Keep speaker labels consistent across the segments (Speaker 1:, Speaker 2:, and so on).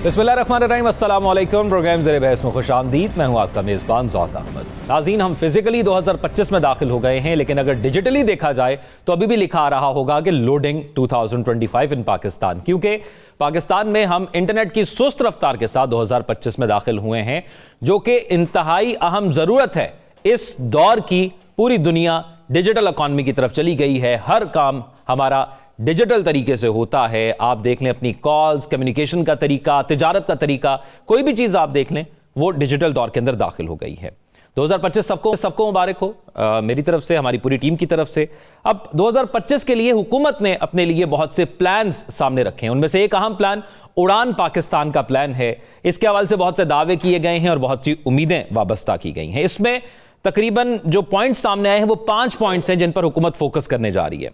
Speaker 1: बिस्मिल्लाहिर्रहमानिर्रहीम, अस्सलाम वालेकुम। प्रोग्राम ज़ेरे बहस में खुशामदीद। मैं हूँ आपका मेज़बान ज़ौहर अहमद। नाज़रीन, हम फिजिकली 2025 में दाखिल हो गए हैं, लेकिन अगर डिजिटली देखा जाए तो अभी भी लिखा आ रहा होगा कि लोडिंग 2025 इन पाकिस्तान, क्योंकि पाकिस्तान में हम इंटरनेट की सुस्त रफ्तार के साथ 2025 में दाखिल हुए हैं, जो कि इंतहाई अहम ज़रूरत है। इस दौर की पूरी दुनिया डिजिटल इकॉनमी की तरफ चली गई है। हर काम हमारा डिजिटल तरीके से होता है। आप देख लें अपनी कॉल्स, कम्युनिकेशन का तरीका, तिजारत का तरीका, कोई भी चीज़ आप देख लें वो डिजिटल दौर के अंदर दाखिल हो गई है। 2025 सबको मुबारक हो, मेरी तरफ से, हमारी पूरी टीम की तरफ से। अब 2025 के लिए हुकूमत ने अपने लिए बहुत से प्लान्स सामने रखे हैं। उनमें से एक अहम प्लान उड़ान पाकिस्तान का प्लान है। इसके हवाले से बहुत से दावे किए गए हैं और बहुत सी उम्मीदें वाबस्ता की गई हैं। इसमें तकरीबन जो पॉइंट्स सामने आए हैं वो 5 पॉइंट्स हैं जिन पर हुकूमत फोकस करने जा रही है।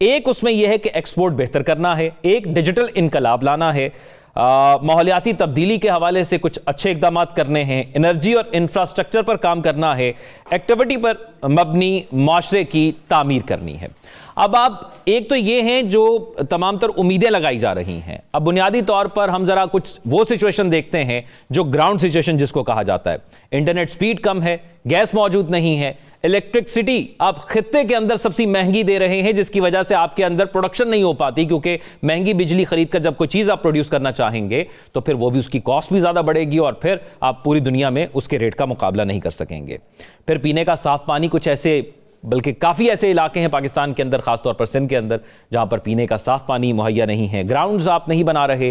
Speaker 1: एक उसमें यह है कि एक्सपोर्ट बेहतर करना है, एक डिजिटल इनकलाब लाना है, माहौलियाती तब्दीली के हवाले से कुछ अच्छे इकदाम करने हैं, एनर्जी और इंफ्रास्ट्रक्चर पर काम करना है, एक्टिविटी पर मबनी माशरे की तामीर करनी है। अब आप एक तो ये हैं जो तमाम तर उम्मीदें लगाई जा रही हैं। अब बुनियादी तौर पर हम जरा कुछ वो सिचुएशन देखते हैं जो ग्राउंड सिचुएशन जिसको कहा जाता है। इंटरनेट स्पीड कम है, गैस मौजूद नहीं है, इलेक्ट्रिसिटी आप खित्ते के अंदर सबसे महंगी दे रहे हैं, जिसकी वजह से आपके अंदर प्रोडक्शन नहीं हो पाती, क्योंकि महंगी बिजली खरीद कर जब कोई चीज़ आप प्रोड्यूस करना चाहेंगे तो फिर वो भी उसकी कॉस्ट भी ज़्यादा बढ़ेगी और फिर आप पूरी दुनिया में उसके रेट का मुकाबला नहीं कर सकेंगे। फिर पीने का साफ पानी, कुछ ऐसे बल्कि काफ़ी ऐसे इलाके हैं पाकिस्तान के अंदर, ख़ासतौर पर सिंध के अंदर, जहाँ पर पीने का साफ पानी मुहैया नहीं है। ग्राउंड्स आप नहीं बना रहे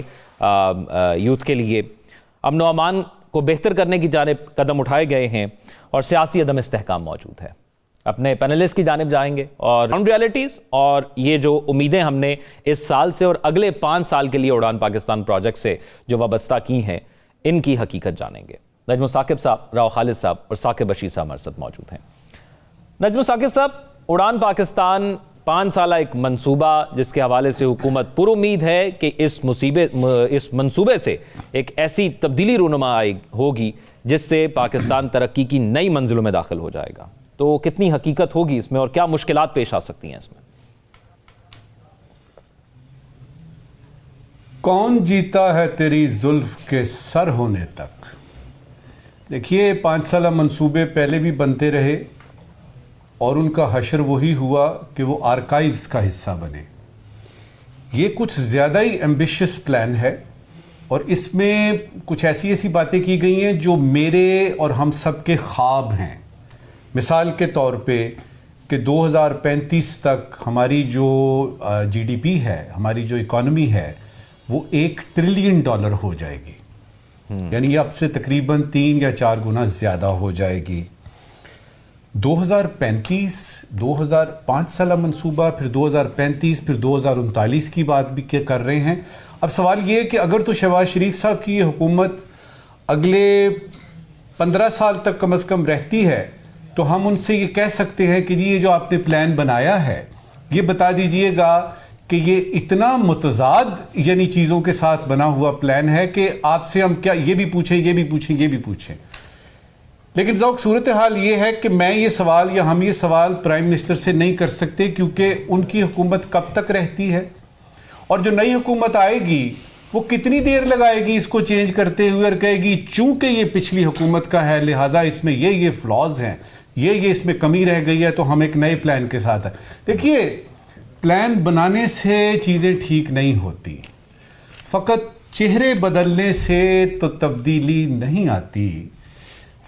Speaker 1: यूथ के लिए। अमन व अमान को बेहतर करने की जानिब कदम उठाए गए हैं और सियासी अदम इस्तेहकाम मौजूद है। अपने पैनलिस्ट की जानिब जाएंगे और ग्राउंड रियलिटीज़ और ये जो उम्मीदें हमने इस साल से और अगले 5 साल के लिए उड़ान पाकिस्तान प्रोजेक्ट से जो वाबस्ता की हैं, इनकी हकीकत जानेंगे। नजम साकिब साहब, राव खालिद साहब और साकिब बशीर साहब हमारे साथ मौजूद हैं। नजम साकिब साहब, उड़ान पाकिस्तान 5 साला एक मंसूबा जिसके हवाले से हुकूमत पुरुम्मीद है कि इस मंसूबे से एक ऐसी तब्दीली रूनुमा होगी जिससे पाकिस्तान तरक्की की नई मंजिलों में दाखिल हो जाएगा। तो कितनी हकीकत होगी इसमें और क्या मुश्किलात पेश आ सकती हैं इसमें?
Speaker 2: कौन जीता है तेरी जुल्फ के सर होने तक। देखिए, 5 साला मंसूबे पहले भी बनते रहे और उनका हशर वही हुआ कि वो आर्काइव्स का हिस्सा बने। ये कुछ ज़्यादा ही एम्बिशियस प्लान है और इसमें कुछ ऐसी बातें की गई हैं जो मेरे और हम सब के ख्वाब हैं। मिसाल के तौर पे कि 2035 तक हमारी जो जीडीपी है, हमारी जो इकॉनमी है, वो $1 ट्रिलियन हो जाएगी। यानी अब से तकरीबन 3 या 4 गुना ज़्यादा हो जाएगी। 2035, 2005 साला मंसूबा, फिर 2035, फिर 2039 की बात भी कर रहे हैं। अब सवाल ये है कि अगर तो शहबाज शरीफ साहब की ये हुकूमत अगले 15 साल तक कम से कम रहती है तो हम उनसे ये कह सकते हैं कि जी ये जो आपने प्लान बनाया है, ये बता दीजिएगा कि ये इतना मुतजाद यानी चीज़ों के साथ बना हुआ प्लान है कि आपसे हम क्या ये भी पूछें, ये भी पूछें, ये भी पूछें। लेकिन ज़ौक सूरत हाल ये है कि मैं ये सवाल या हम ये सवाल प्राइम मिनिस्टर से नहीं कर सकते, क्योंकि उनकी हुकूमत कब तक रहती है और जो नई हुकूमत आएगी वो कितनी देर लगाएगी इसको चेंज करते हुए और कहेगी चूंकि ये पिछली हुकूमत का है लिहाजा इसमें ये फ्लॉज हैं, ये इसमें कमी रह गई है, तो हम एक नए प्लान के साथ है। देखिए, प्लान बनाने से चीज़ें ठीक नहीं होती, फ़कत चेहरे बदलने से तो तब्दीली नहीं आती,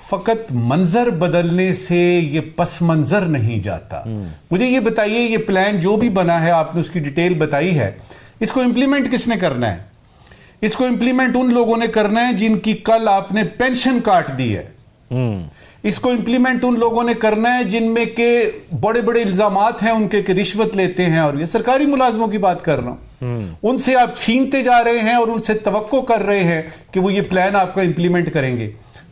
Speaker 2: फ़कत मंजर बदलने से ये पस मंजर नहीं जाता। मुझे ये बताइए, ये प्लान जो भी बना है, आपने उसकी डिटेल बताई है, इसको इंप्लीमेंट किसने करना है? इसको इंप्लीमेंट उन लोगों ने करना है जिनकी कल आपने पेंशन काट दी है। इसको इंप्लीमेंट उन लोगों ने करना है जिनमें के बड़े बड़े इल्जामात हैं उनके कि रिश्वत लेते हैं, और ये सरकारी मुलाजमों की बात कर रहा हूं। उनसे आप छीनते जा रहे हैं और उनसे तवक्को कर रहे हैं कि वो ये प्लान आपका इंप्लीमेंट करेंगे।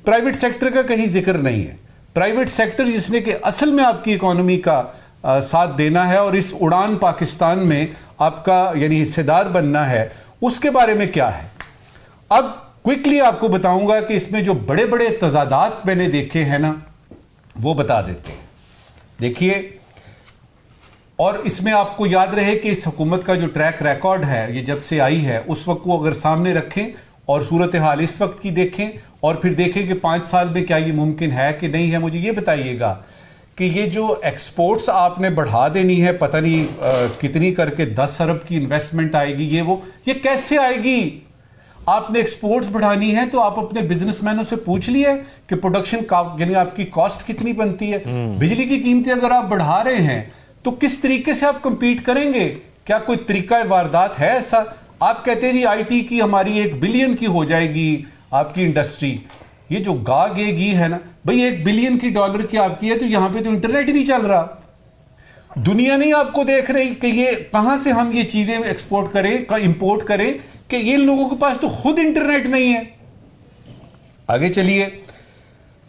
Speaker 2: प्राइवेट सेक्टर का कहीं जिक्र नहीं है। प्राइवेट सेक्टर जिसने कि असल में आपकी इकोनॉमी का साथ देना है और इस उड़ान पाकिस्तान में आपका यानी हिस्सेदार बनना है, उसके बारे में क्या है। अब क्विकली आपको बताऊंगा कि इसमें जो बड़े बड़े तजादात मैंने देखे हैं ना, वो बता देते हैं। देखिए, और इसमें आपको याद रहे कि इस हुकूमत का जो ट्रैक रिकॉर्ड है, ये जब से आई है उस वक्त को अगर सामने रखें और सूरत हाल इस वक्त की देखें और फिर देखें कि 5 साल में क्या ये मुमकिन है कि नहीं है। मुझे ये बताइएगा कि ये जो एक्सपोर्ट्स आपने बढ़ा देनी है, पता नहीं कितनी करके 10 अरब की इन्वेस्टमेंट आएगी, ये कैसे आएगी? आपने एक्सपोर्ट्स बढ़ानी है तो आप अपने बिजनेसमैनों से पूछ लिए कि प्रोडक्शन का यानी आपकी कॉस्ट कितनी बनती है। बिजली की कीमतें अगर आप बढ़ा रहे हैं तो किस तरीके से आप कंपीट करेंगे? क्या कोई तरीका वारदात है ऐसा? आप कहते हैं जी आईटी की हमारी 1 बिलियन की हो जाएगी आपकी इंडस्ट्री। ये जो गी है ना भाई, 1 बिलियन की डॉलर की आपकी है, तो यहां पे तो इंटरनेट ही नहीं चल रहा। दुनिया नहीं आपको देख रही कि ये कहां से हम ये चीजें एक्सपोर्ट करें का इंपोर्ट करें कि ये लोगों के पास तो खुद इंटरनेट नहीं है। आगे चलिए,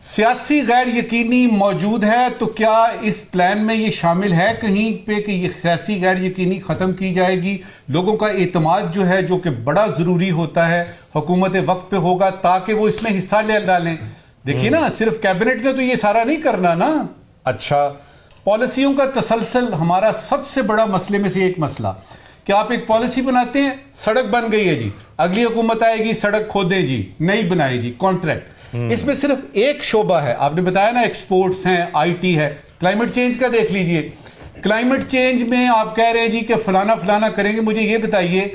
Speaker 2: सियासी गैर यकीनी मौजूद है, तो क्या इस प्लान में ये शामिल है कहीं पे कि ये सियासी गैर यकीनी खत्म की जाएगी? लोगों का एतमाद जो है, जो कि बड़ा जरूरी होता है, हुकूमत वक्त पे होगा ताकि वो इसमें हिस्सा ले डालें। देखिए ना, सिर्फ कैबिनेट ने तो ये सारा नहीं करना ना। अच्छा, पॉलिसियों का तसलसल हमारा सबसे बड़ा मसले में से एक मसला कि आप एक पॉलिसी बनाते हैं, सड़क बन गई है जी, अगली हुकूमत आएगी सड़क खोदे जी, नहीं बनाई जी, कॉन्ट्रैक्ट। इसमें सिर्फ एक शोबा है, आपने बताया ना, एक्सपोर्ट्स हैं, आईटी है। क्लाइमेट चेंज का देख लीजिए, क्लाइमेट चेंज में आप कह रहे हैं जी कि फलाना फलाना करेंगे। मुझे ये बताइए,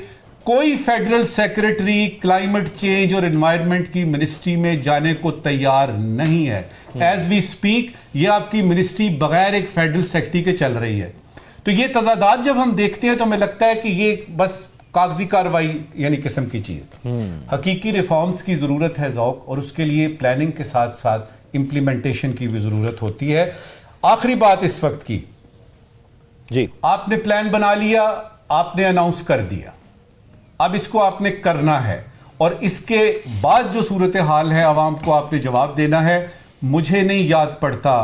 Speaker 2: कोई फेडरल सेक्रेटरी क्लाइमेट चेंज और एनवायरनमेंट की मिनिस्ट्री में जाने को तैयार नहीं है। एज वी स्पीक ये आपकी मिनिस्ट्री बगैर एक फेडरल सेक्रेटरी के चल रही है। तो ये तजादात जब हम देखते हैं तो हमें लगता है कि ये बस कागजी कार्रवाई यानी किस्म की चीज। हकीकी रिफॉर्म्स की जरूरत है ज़ौक, और उसके लिए प्लानिंग के साथ साथ इंप्लीमेंटेशन की भी जरूरत होती है। आखिरी बात इस वक्त की
Speaker 1: जी,
Speaker 2: आपने प्लान बना लिया, आपने अनाउंस कर दिया, अब इसको आपने करना है और इसके बाद जो सूरत हाल है आवाम को आपने जवाब देना है। मुझे नहीं याद पड़ता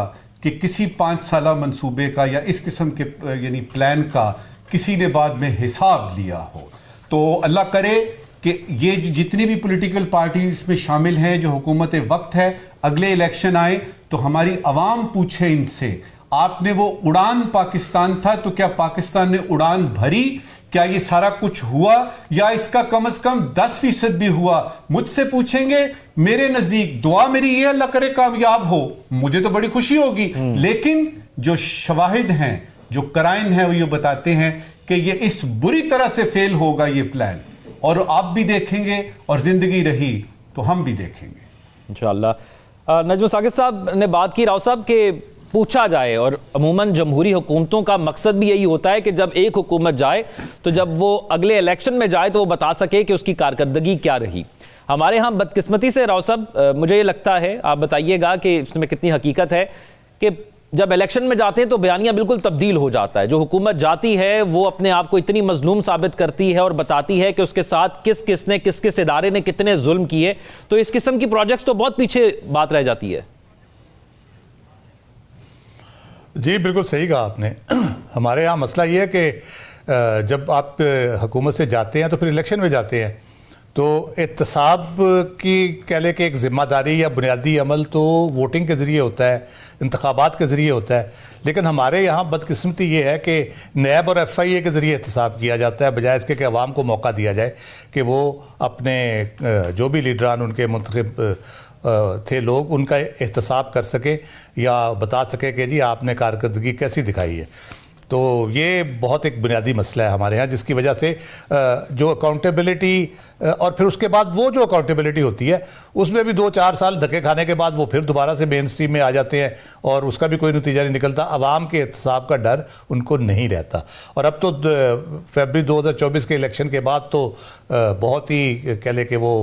Speaker 2: कि किसी 5 साला मंसूबे का या इस किस्म के यानी प्लान का किसी ने बाद में हिसाब लिया हो। तो अल्लाह करे कि ये जितनी भी पॉलिटिकल पार्टीज इसमें शामिल हैं, जो हुकूमत वक्त है, अगले इलेक्शन आए तो हमारी आवाम पूछे इनसे, आपने वो उड़ान पाकिस्तान था तो क्या पाकिस्तान ने उड़ान भरी? क्या ये सारा कुछ हुआ या इसका कम से कम 10% भी हुआ? मुझसे पूछेंगे, मेरे नजदीक दुआ मेरी ये अल्लाह करे कामयाब हो, मुझे तो बड़ी खुशी होगी। लेकिन जो शवाहिद हैं, जो कराइन हैं, वो ये बताते हैं कि ये इस बुरी तरह से फेल होगा ये प्लान, और आप भी देखेंगे और जिंदगी रही तो हम भी देखेंगे
Speaker 1: इंशाअल्लाह। नजम साकिब साहब ने बात की, राव साहब, के पूछा जाए, और अमूमन जमहूरी हुकूमतों का मकसद भी यही होता है कि जब एक हुकूमत जाए तो जब वो अगले इलेक्शन में जाए तो वो बता सके कि उसकी कारकर्दगी क्या रही। हमारे यहाँ बदकिस्मती से राव साहब, मुझे ये लगता है, आप बताइएगा कि इसमें कितनी हकीकत है, कि जब इलेक्शन में जाते हैं तो बयानियां बिल्कुल तब्दील हो जाता है। जो हुकूमत जाती है वो अपने आप को इतनी मजलूम साबित करती है और बताती है कि उसके साथ किस किस इदारे ने कितने जुल्म किए। तो इस किस्म की प्रोजेक्ट्स तो बहुत पीछे बात रह जाती है।
Speaker 3: जी बिल्कुल सही कहा आपने। हमारे यहाँ मसला ये है कि जब आप हुकूमत से जाते हैं तो फिर इलेक्शन में जाते हैं, तो एहतसाब की कह लें कि एक ज़िम्मेदारी या बुनियादी अमल तो वोटिंग के ज़रिए होता है, इंतखाबात के ज़रिए होता है। लेकिन हमारे यहाँ बदकिस्मती ये है कि नैब और FIA के ज़रिए एहतसाब किया जाता है, बजाय इसके कि अवाम को मौका दिया जाए कि वो अपने जो भी लीडरान उनके मुंतखब थे लोग, उनका एहतसाब कर सके या बता सके कि जी आपने कारकर्दगी कैसी दिखाई है। तो ये बहुत एक बुनियादी मसला है हमारे यहाँ, जिसकी वजह से जो अकाउंटेबिलिटी, और फिर उसके बाद वो जो अकाउंटेबिलिटी होती है उसमें भी 2-4 साल धक्के खाने के बाद वो फिर दोबारा से मेन स्ट्रीम में आ जाते हैं और उसका भी कोई नतीजा नहीं निकलता। अवाम के एहतसाब का डर उनको नहीं रहता। और अब तो फरवरी 2024 के इलेक्शन के बाद तो बहुत ही कह लें कि वो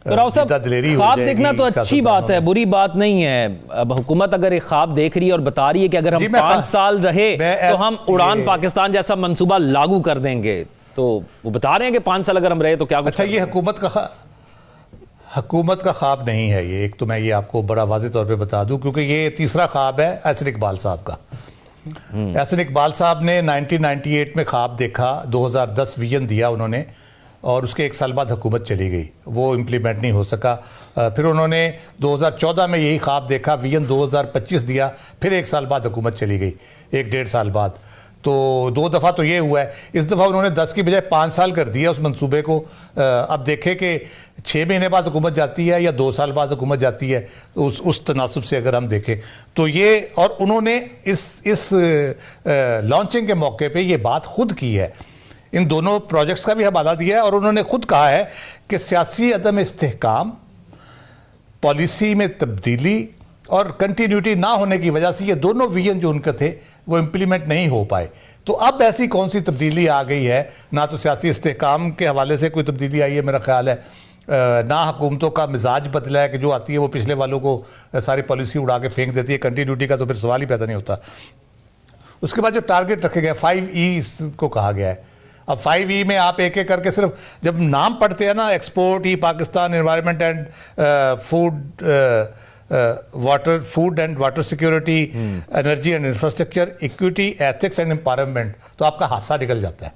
Speaker 1: तो राव साहब, ख्वाब देखना तो अच्छी बात है, बुरी बात नहीं है। अब हुकूमत अगर एक ख्वाब देख रही है और बता रही है कि अगर हम 5 साल रहे तो हम उड़ान पाकिस्तान जैसा मंसूबा लागू कर देंगे, तो वो बता रहे हैं कि 5 साल अगर हम रहे तो क्या कुछ।
Speaker 3: अच्छा, ये हुकूमत का ख्वाब नहीं है ये, एक तो मैं ये आपको बड़ा वाज़ेह तौर पे बता दूं, क्योंकि ये तीसरा ख्वाब है एहसन इकबाल साहब का। एहसन इकबाल साहब ने 1998 में ख्वाब देखा, 2010 विजन दिया उन्होंने, और उसके 1 साल बाद हुकूमत चली गई, वो इम्प्लीमेंट नहीं हो सका। फिर उन्होंने 2014 में यही ख्वाब देखा, विजन 2025 दिया, फिर 1 साल बाद हुकूमत चली गई, 1-1.5 साल बाद। तो 2 दफ़ा तो ये हुआ है। इस दफ़ा उन्होंने 10 की बजाय 5 साल कर दिया उस मंसूबे को। अब देखें कि 6 महीने बाद हुकूमत जाती है या 2 साल बाद हुकूमत जाती है, तो उस तनासब से अगर हम देखें तो ये, और उन्होंने इस लॉन्चिंग के मौके पे ये बात खुद की है, इन दोनों प्रोजेक्ट्स का भी हवाला दिया है, और उन्होंने खुद कहा है कि सियासी अदम इस्तेहकाम, पॉलिसी में तब्दीली और कंटिन्यूटी ना होने की वजह से ये दोनों विजन जो उनके थे वो इम्प्लीमेंट नहीं हो पाए। तो अब ऐसी कौन सी तब्दीली आ गई है? ना तो सियासी इस्तेहकाम के हवाले से कोई तब्दीली आई है मेरा ख्याल है, ना हुकूमतों का मिजाज बदला है कि जो आती है वो पिछले वालों को सारी पॉलिसी उड़ा के फेंक देती है। कंटिन्यूटी का तो फिर सवाल ही पैदा नहीं होता। उसके बाद जो टारगेट रखे गए 5E को कहा गया है, अब 5E में आप एक एक करके सिर्फ जब नाम पढ़ते हैं ना, export, E Pakistan, environment and food and water security, energy and infrastructure, equity, ethics and empowerment, तो आपका हादसा निकल जाता है।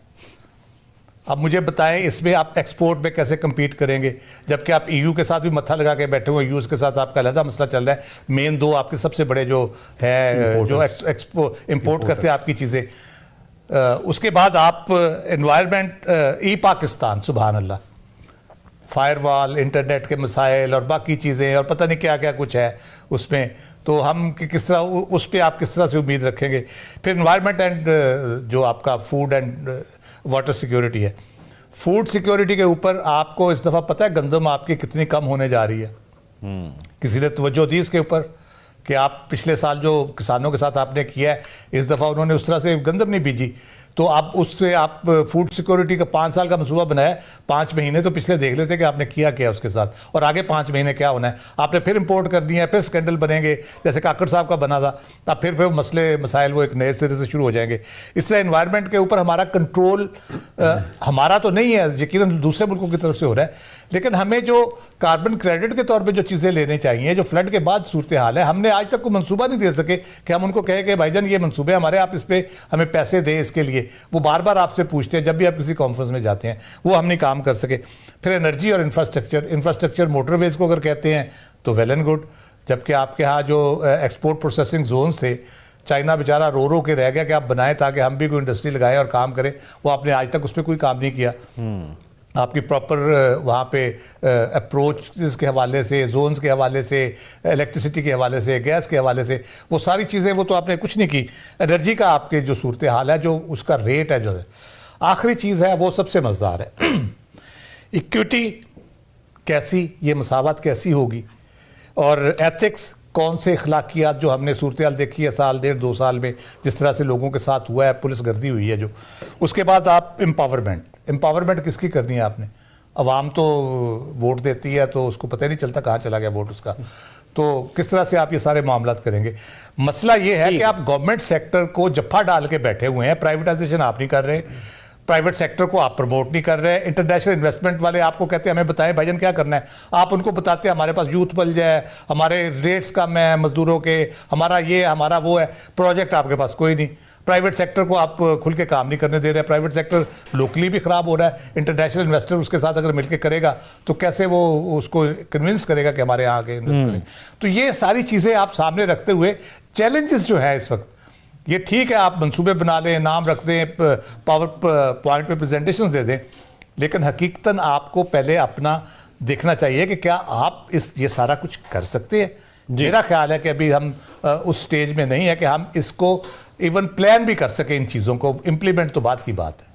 Speaker 3: अब मुझे बताएं इसमें आप एक्सपोर्ट में कैसे compete करेंगे, जबकि आप EU के साथ भी मत्था लगा के बैठे हुए, यूएस के साथ आपका अलहदा मसला चल रहा है। मेन 2 आपके सबसे बड़े जो है जो इम्पोर्ट करते हैं आपकी चीज़ें। उसके बाद आप एनवायरनमेंट, ई पाकिस्तान, सुभान अल्लाह, फायरवॉल, इंटरनेट के मसाइल और बाकी चीज़ें और पता नहीं क्या क्या कुछ है उसमें, तो हम किस तरह उस पर आप किस तरह से उम्मीद रखेंगे। फिर एनवायरनमेंट एंड जो आपका फूड एंड वाटर सिक्योरिटी है, फूड सिक्योरिटी के ऊपर आपको इस दफ़ा पता है गंदम आपकी कितनी कम होने जा रही है? किसी ने तवज्जो दी इसके ऊपर कि आप पिछले साल जो किसानों के साथ आपने किया है, इस दफ़ा उन्होंने उस तरह से गंदम नहीं बीजी, तो आप उससे आप फूड सिक्योरिटी का 5 साल का मंसूबा बनाया, 5 महीने तो पिछले देख लेते कि आपने किया क्या उसके साथ, और आगे 5 महीने क्या होना है। आपने फिर इंपोर्ट कर दिया है, फिर स्कैंडल बनेंगे जैसे काकड़ साहब का बना था, अब फिर मसले मसाइल वो एक नए सिरे से शुरू हो जाएंगे। इससे एनवायरनमेंट के ऊपर हमारा कंट्रोल हमारा तो नहीं है, यकीनन दूसरे मुल्कों की तरफ से हो रहा है, लेकिन हमें जो कार्बन क्रेडिट के तौर पे जो चीज़ें लेनी चाहिए, जो फ्लड के बाद सूरत हाल है, हमने आज तक कोई मंसूबा नहीं दे सके कि हम उनको कहें कि भाईजान ये मंसूबे हमारे, आप इस पर हमें पैसे दें इसके लिए। वो बार बार आपसे पूछते हैं जब भी आप किसी कॉन्फ्रेंस में जाते हैं, वो हम नहीं काम कर सके। फिर एनर्जी और इंफ्रास्ट्रक्चर मोटरवेज को अगर कहते हैं तो वेल एंड गुड, जबकि आपके यहाँ जो एक्सपोर्ट प्रोसेसिंग जोन्स थे, चाइना बेचारा रो रो के रह गया कि आप बनाएं ताकि हम भी कोई इंडस्ट्री लगाएं और काम करें, वो आपने आज तक उस पर कोई काम नहीं किया। आपकी प्रॉपर वहाँ पे अप्रोच के हवाले से, जोन्स के हवाले से, इलेक्ट्रिसिटी के हवाले से, गैस के हवाले से, वो सारी चीज़ें वो तो आपने कुछ नहीं की। एनर्जी का आपके जो सूरत हाल है, जो उसका रेट है, जो है आखिरी चीज़ है वो सबसे मज़ेदार है। इक्विटी कैसी, ये मसावत कैसी होगी, और एथिक्स कौन से अखलाकियात जो हमने सूरत हाल देखी है साल 1.5-2 साल में, जिस तरह से लोगों के साथ हुआ है, पुलिस गर्दी हुई है जो। उसके बाद आप एम्पावरमेंट किसकी करनी है आपने? अवाम तो वोट देती है तो उसको पता ही नहीं चलता कहाँ चला गया वोट उसका, तो किस तरह से आप ये सारे मामलात करेंगे? मसला ये है कि आप गवर्नमेंट सेक्टर को जफ्फा डाल के बैठे हुए हैं, प्राइवेटाइजेशन आप नहीं कर रहे, प्राइवेट सेक्टर को आप प्रमोट नहीं कर रहे। इंटरनेशनल इन्वेस्टमेंट वाले आपको कहते हैं हमें बताएं भाईजान क्या करना है, आप उनको बताते हैं हमारे पास यूथ बल जाए, हमारे रेट्स कम है मजदूरों के, हमारा ये हमारा वो है, प्रोजेक्ट आपके पास कोई नहीं। प्राइवेट सेक्टर को आप खुल के काम नहीं करने दे रहे, प्राइवेट सेक्टर लोकली भी खराब हो रहा है। इंटरनेशनल इन्वेस्टर उसके साथ अगर मिलकर करेगा तो कैसे वो उसको कन्विंस करेगा कि हमारे यहाँ आके इन्वेस्ट करें? तो ये सारी चीज़ें आप सामने रखते हुए चैलेंजेस जो है इस वक्त, ये ठीक है आप मंसूबे बना लें, नाम रख दें, पावर पॉइंट पे प्रेजेंटेशन दे दें, लेकिन हकीकतन आपको पहले अपना देखना चाहिए कि क्या आप ये सारा कुछ कर सकते हैं। मेरा ख्याल है कि अभी हम उस स्टेज में नहीं है कि हम इसको इवन प्लान भी कर सकें, इन चीज़ों को इम्प्लीमेंट तो बात की बात है।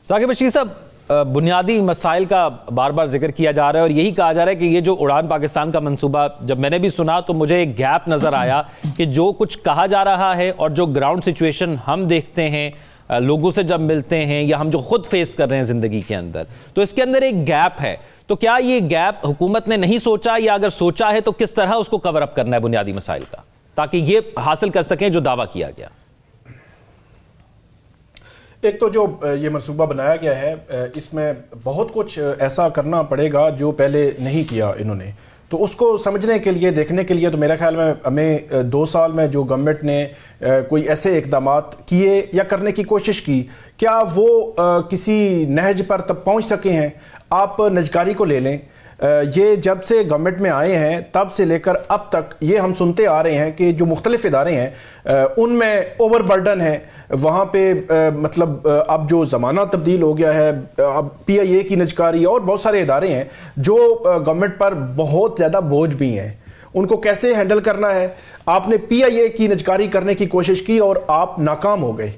Speaker 1: साकिब बशीर साहब, बुनियादी मसाइल का बार बार जिक्र किया जा रहा है और यही कहा जा रहा है कि ये जो उड़ान पाकिस्तान का मंसूबा, जब मैंने भी सुना तो मुझे एक गैप नज़र आया कि जो कुछ कहा जा रहा है और जो ग्राउंड सिचुएशन हम देखते हैं, लोगों से जब मिलते हैं या हम जो खुद फेस कर रहे हैं ज़िंदगी के अंदर, तो इसके अंदर एक गैप है। तो क्या ये गैप हुकूमत ने नहीं सोचा, या अगर सोचा है तो किस तरह उसको कवर अप करना है बुनियादी मसाइल का, ताकि ये हासिल कर सकें जो दावा किया गया?
Speaker 4: एक तो जो ये मनसूबा बनाया गया है, इसमें बहुत कुछ ऐसा करना पड़ेगा जो पहले नहीं किया इन्होंने, तो उसको समझने के लिए, देखने के लिए, तो मेरे ख्याल में हमें 2 साल में जो गवर्नमेंट ने कोई ऐसे इक़दामात किए या करने की कोशिश की, क्या वो किसी नहज पर तब पहुंच सके हैं? आप नजकारी को ले लें, ये जब से गवर्नमेंट में आए हैं तब से लेकर अब तक ये हम सुनते आ रहे हैं कि जो मुख्तलिफ इदारे हैं उनमें ओवरबर्डन है। वहाँ पे मतलब अब जो ज़माना तब्दील हो गया है, अब PIA की निजकारी और बहुत सारे इदारे हैं जो गवर्नमेंट पर बहुत ज़्यादा बोझ भी हैं। उनको कैसे हैंडल करना है? आपने PIA की निजकारी करने की कोशिश की और आप नाकाम हो गए।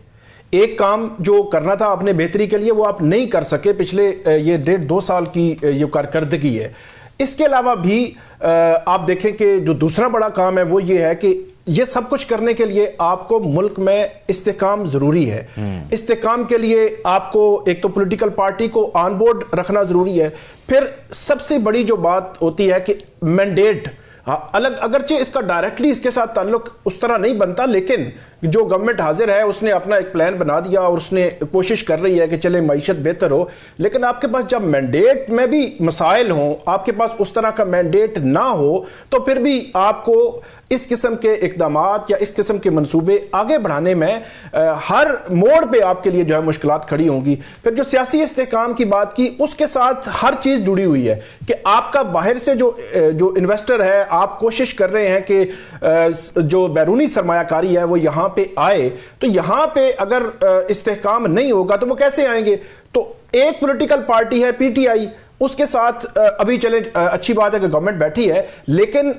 Speaker 4: एक काम जो करना था आपने बेहतरी के लिए वो आप नहीं कर सके। पिछले ये 1.5-2 साल की ये कारकर्दगी है। इसके अलावा भी आप देखें कि जो दूसरा बड़ा काम है वो ये है कि ये सब कुछ करने के लिए आपको मुल्क में इस्तेकाम जरूरी है। इस्तेकाम के लिए आपको एक तो पॉलिटिकल पार्टी को ऑन बोर्ड रखना जरूरी है। फिर सबसे बड़ी जो बात होती है कि मैंडेट अलग, अगरचे इसका डायरेक्टली इसके साथ ताल्लुक उस तरह नहीं बनता, लेकिन जो गवर्नमेंट हाजिर है उसने अपना एक प्लान बना दिया और उसने कोशिश कर रही है कि चले मईशत बेहतर हो। लेकिन आपके पास जब मैंडेट में भी मसाइल हों, आपके पास उस तरह का मैंडेट ना हो, तो फिर भी आपको इस किस्म के इकदामात या इस किस्म के मंसूबे आगे बढ़ाने में हर मोड़ पे आपके लिए जो है मुश्किलात खड़ी होंगी। फिर जो सियासी इस्तेहकाम की बात की, उसके साथ हर चीज़ जुड़ी हुई है कि आपका बाहर से जो इन्वेस्टर है, आप कोशिश कर रहे हैं कि जो बैरूनी सरमायाकारी है वो यहाँ पे आए, तो यहाँ पे अगर इस्तेहकाम नहीं होगा तो वो कैसे आएंगे? तो एक पॉलिटिकल पार्टी है PTI, उसके साथ अभी चले अच्छी बात है कि गवर्नमेंट बैठी है, लेकिन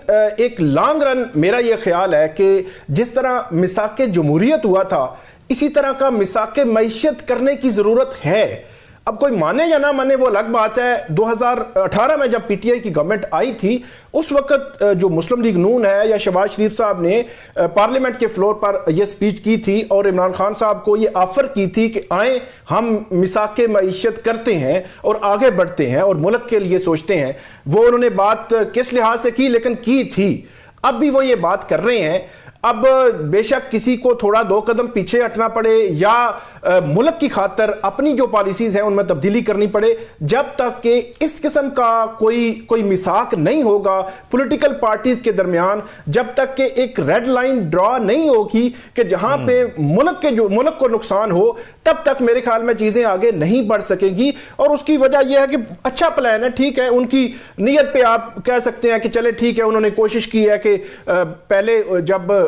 Speaker 4: एक लॉन्ग रन मेरा यह ख्याल है कि जिस तरह मिसाक जमहूरियत हुआ था, इसी तरह का मिसाक मईशत करने की जरूरत है। अब कोई माने या ना माने वो अलग बात है। 2018 में जब PTI की गवर्नमेंट आई थी, उस वक्त जो मुस्लिम लीग नून है या शहबाज शरीफ साहब ने पार्लियामेंट के फ्लोर पर यह स्पीच की थी और इमरान खान साहब को ये ऑफर की थी कि आए हम मिसाक मईशत करते हैं और आगे बढ़ते हैं और मुल्क के लिए सोचते हैं। वो उन्होंने बात किस लिहाज से की, लेकिन की थी। अब भी वो ये बात कर रहे हैं। अब बेशक किसी को थोड़ा 2 कदम पीछे हटना पड़े या मुल्क की खातर अपनी जो पॉलिसीज हैं उनमें तब्दीली करनी पड़े, जब तक कि इस किस्म का कोई मिसाक नहीं होगा पॉलिटिकल पार्टीज के दरमियान, जब तक कि एक रेड लाइन ड्रॉ नहीं होगी कि जहां पे मुल्क को नुकसान हो, तब तक मेरे ख्याल में चीजें आगे नहीं बढ़ सकेंगी। और उसकी वजह यह है कि अच्छा प्लान है, ठीक है, उनकी नीयत पे आप कह सकते हैं कि चले ठीक है, उन्होंने कोशिश की है कि पहले जब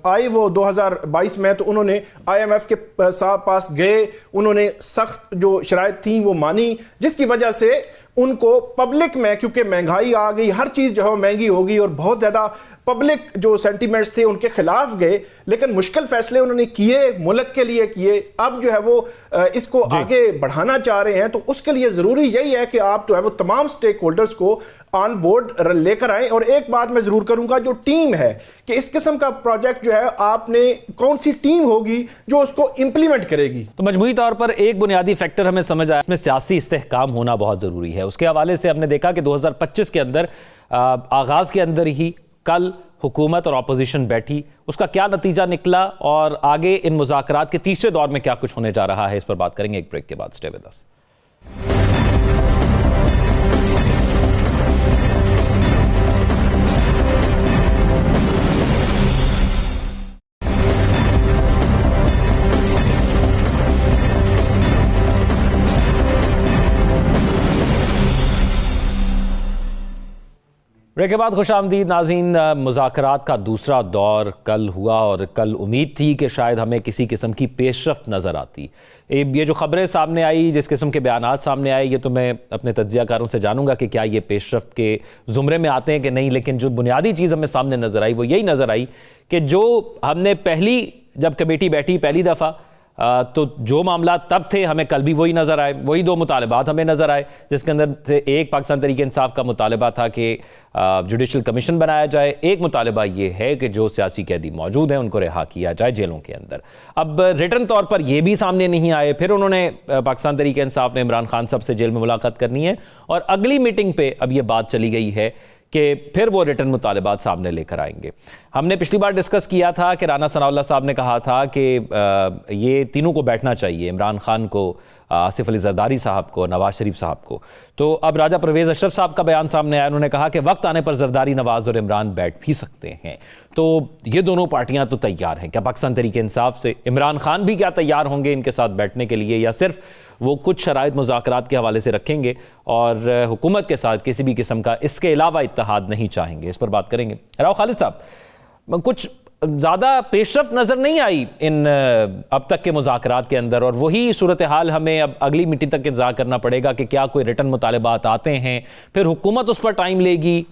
Speaker 4: आए वो 2022 में, तो उन्होंने IMF के पास गए, उन्होंने सख्त जो शराइत थी वो मानी, जिसकी वजह से उनको पब्लिक में, क्योंकि महंगाई आ गई, हर चीज जो है महंगी होगी और बहुत ज्यादा पब्लिक जो सेंटीमेंट्स थे उनके खिलाफ गए, लेकिन मुश्किल फैसले उन्होंने किए, मुल्क के लिए किए। अब जो है वो इसको आगे बढ़ाना चाह रहे हैं, तो उसके लिए जरूरी यही है कि आप जो है वो तमाम स्टेक होल्डर्स को ऑन बोर्ड लेकर आए। और एक बात मैं जरूर करूंगा, जो टीम है कि इस किस्म का प्रोजेक्ट जो है, आपने कौन सी टीम होगी जो उसको इंप्लीमेंट करेगी।
Speaker 1: तो मजमूई तौर पर एक बुनियादी फैक्टर हमें समझ आया, इसमें सियासी इस्तेहकाम होना बहुत जरूरी है। उसके हवाले से हमने देखा कि 2025 के अंदर आगाज के अंदर ही कल हुकूमत और अपोजिशन बैठी, उसका क्या नतीजा निकला और आगे इन मुज़ाकरात के तीसरे दौर में क्या कुछ होने जा रहा है, इस पर बात करेंगे एक ब्रेक के बाद। Stay with us. ब्रेक के बाद खुशामदीद नाज़रीन। मुज़ाकरात का दूसरा दौर कल हुआ और कल उम्मीद थी कि शायद हमें किसी किस्म की पेशरफ्त नज़र आती। ये जो खबरें सामने आई, जिस किस्म के बयानात सामने आए, ये तो मैं अपने तज्ज़ियाकारों से जानूंगा कि क्या ये पेशरफ्त के ज़ुमरे में आते हैं कि नहीं। लेकिन जो बुनियादी चीज़ हमें सामने नज़र आई वो यही नज़र आई कि जो हमने जब कमेटी बैठी पहली दफ़ा, तो जो मामला तब थे हमें कल भी वही नज़र आए, वही 2 मुतालबात हमें नज़र आए, जिसके अंदर से एक पाकिस्तान तहरीक इंसाफ का मुतालबा था कि जुडिशल कमीशन बनाया जाए, एक मुतालबा ये है कि जो सियासी कैदी मौजूद हैं उनको रिहा किया जाए जेलों के अंदर। अब रिटर्न तौर पर ये भी सामने नहीं आए। फिर उन्होंने पाकिस्तान तहरीक इंसाफ ने इमरान खान साहब से जेल में मुलाकात करनी है और अगली मीटिंग पे अब ये बात चली गई है कि फिर वो रिटर्न मुतालबात सामने लेकर आएंगे। हमने पिछली बार डिस्कस किया था कि राना सनाउल्लाह साहब ने कहा था कि ये तीनों को बैठना चाहिए, इमरान खान को, आसिफ अली जरदारी साहब को, नवाज शरीफ साहब को। तो अब राजा परवेज़ अशरफ साहब का बयान सामने आया, उन्होंने कहा कि वक्त आने पर जरदारी, नवाज और इमरान बैठ भी सकते हैं। तो ये दोनों पार्टियां तो तैयार हैं। क्या पाकिस्तान तहरीक इंसाफ से इमरान खान भी क्या तैयार होंगे इनके साथ बैठने के लिए, या सिर्फ वो कुछ शराइत मुज़ाकरात के हवाले से रखेंगे और हुकूमत के साथ किसी भी किस्म का इसके अलावा इत्तेहाद नहीं चाहेंगे। इस पर बात करेंगे। राव खालिद साहब, कुछ ज़्यादा पेशरफ्त नज़र नहीं आई इन अब तक के मुज़ाकरात के अंदर, और वही सूरत हाल हमें अब अगली मीटिंग तक इंतज़ार करना पड़ेगा कि क्या कोई रिटर्न मुतालबात आते हैं, फिर हुकूमत उस पर टाइम लेगी।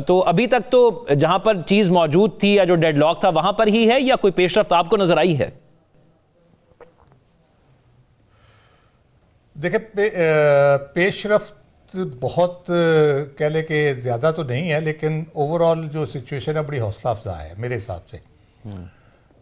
Speaker 1: तो अभी तक तो जहां पर चीज मौजूद थी या जो डेडलॉक था वहां पर ही है, या कोई पेशरफ्त आपको नजर आई है?
Speaker 3: देखिए, पेशरफ्त बहुत कह ले कि ज़्यादा तो नहीं है, लेकिन ओवरऑल जो सिचुएशन है बड़ी हौसला अफजा है मेरे हिसाब से।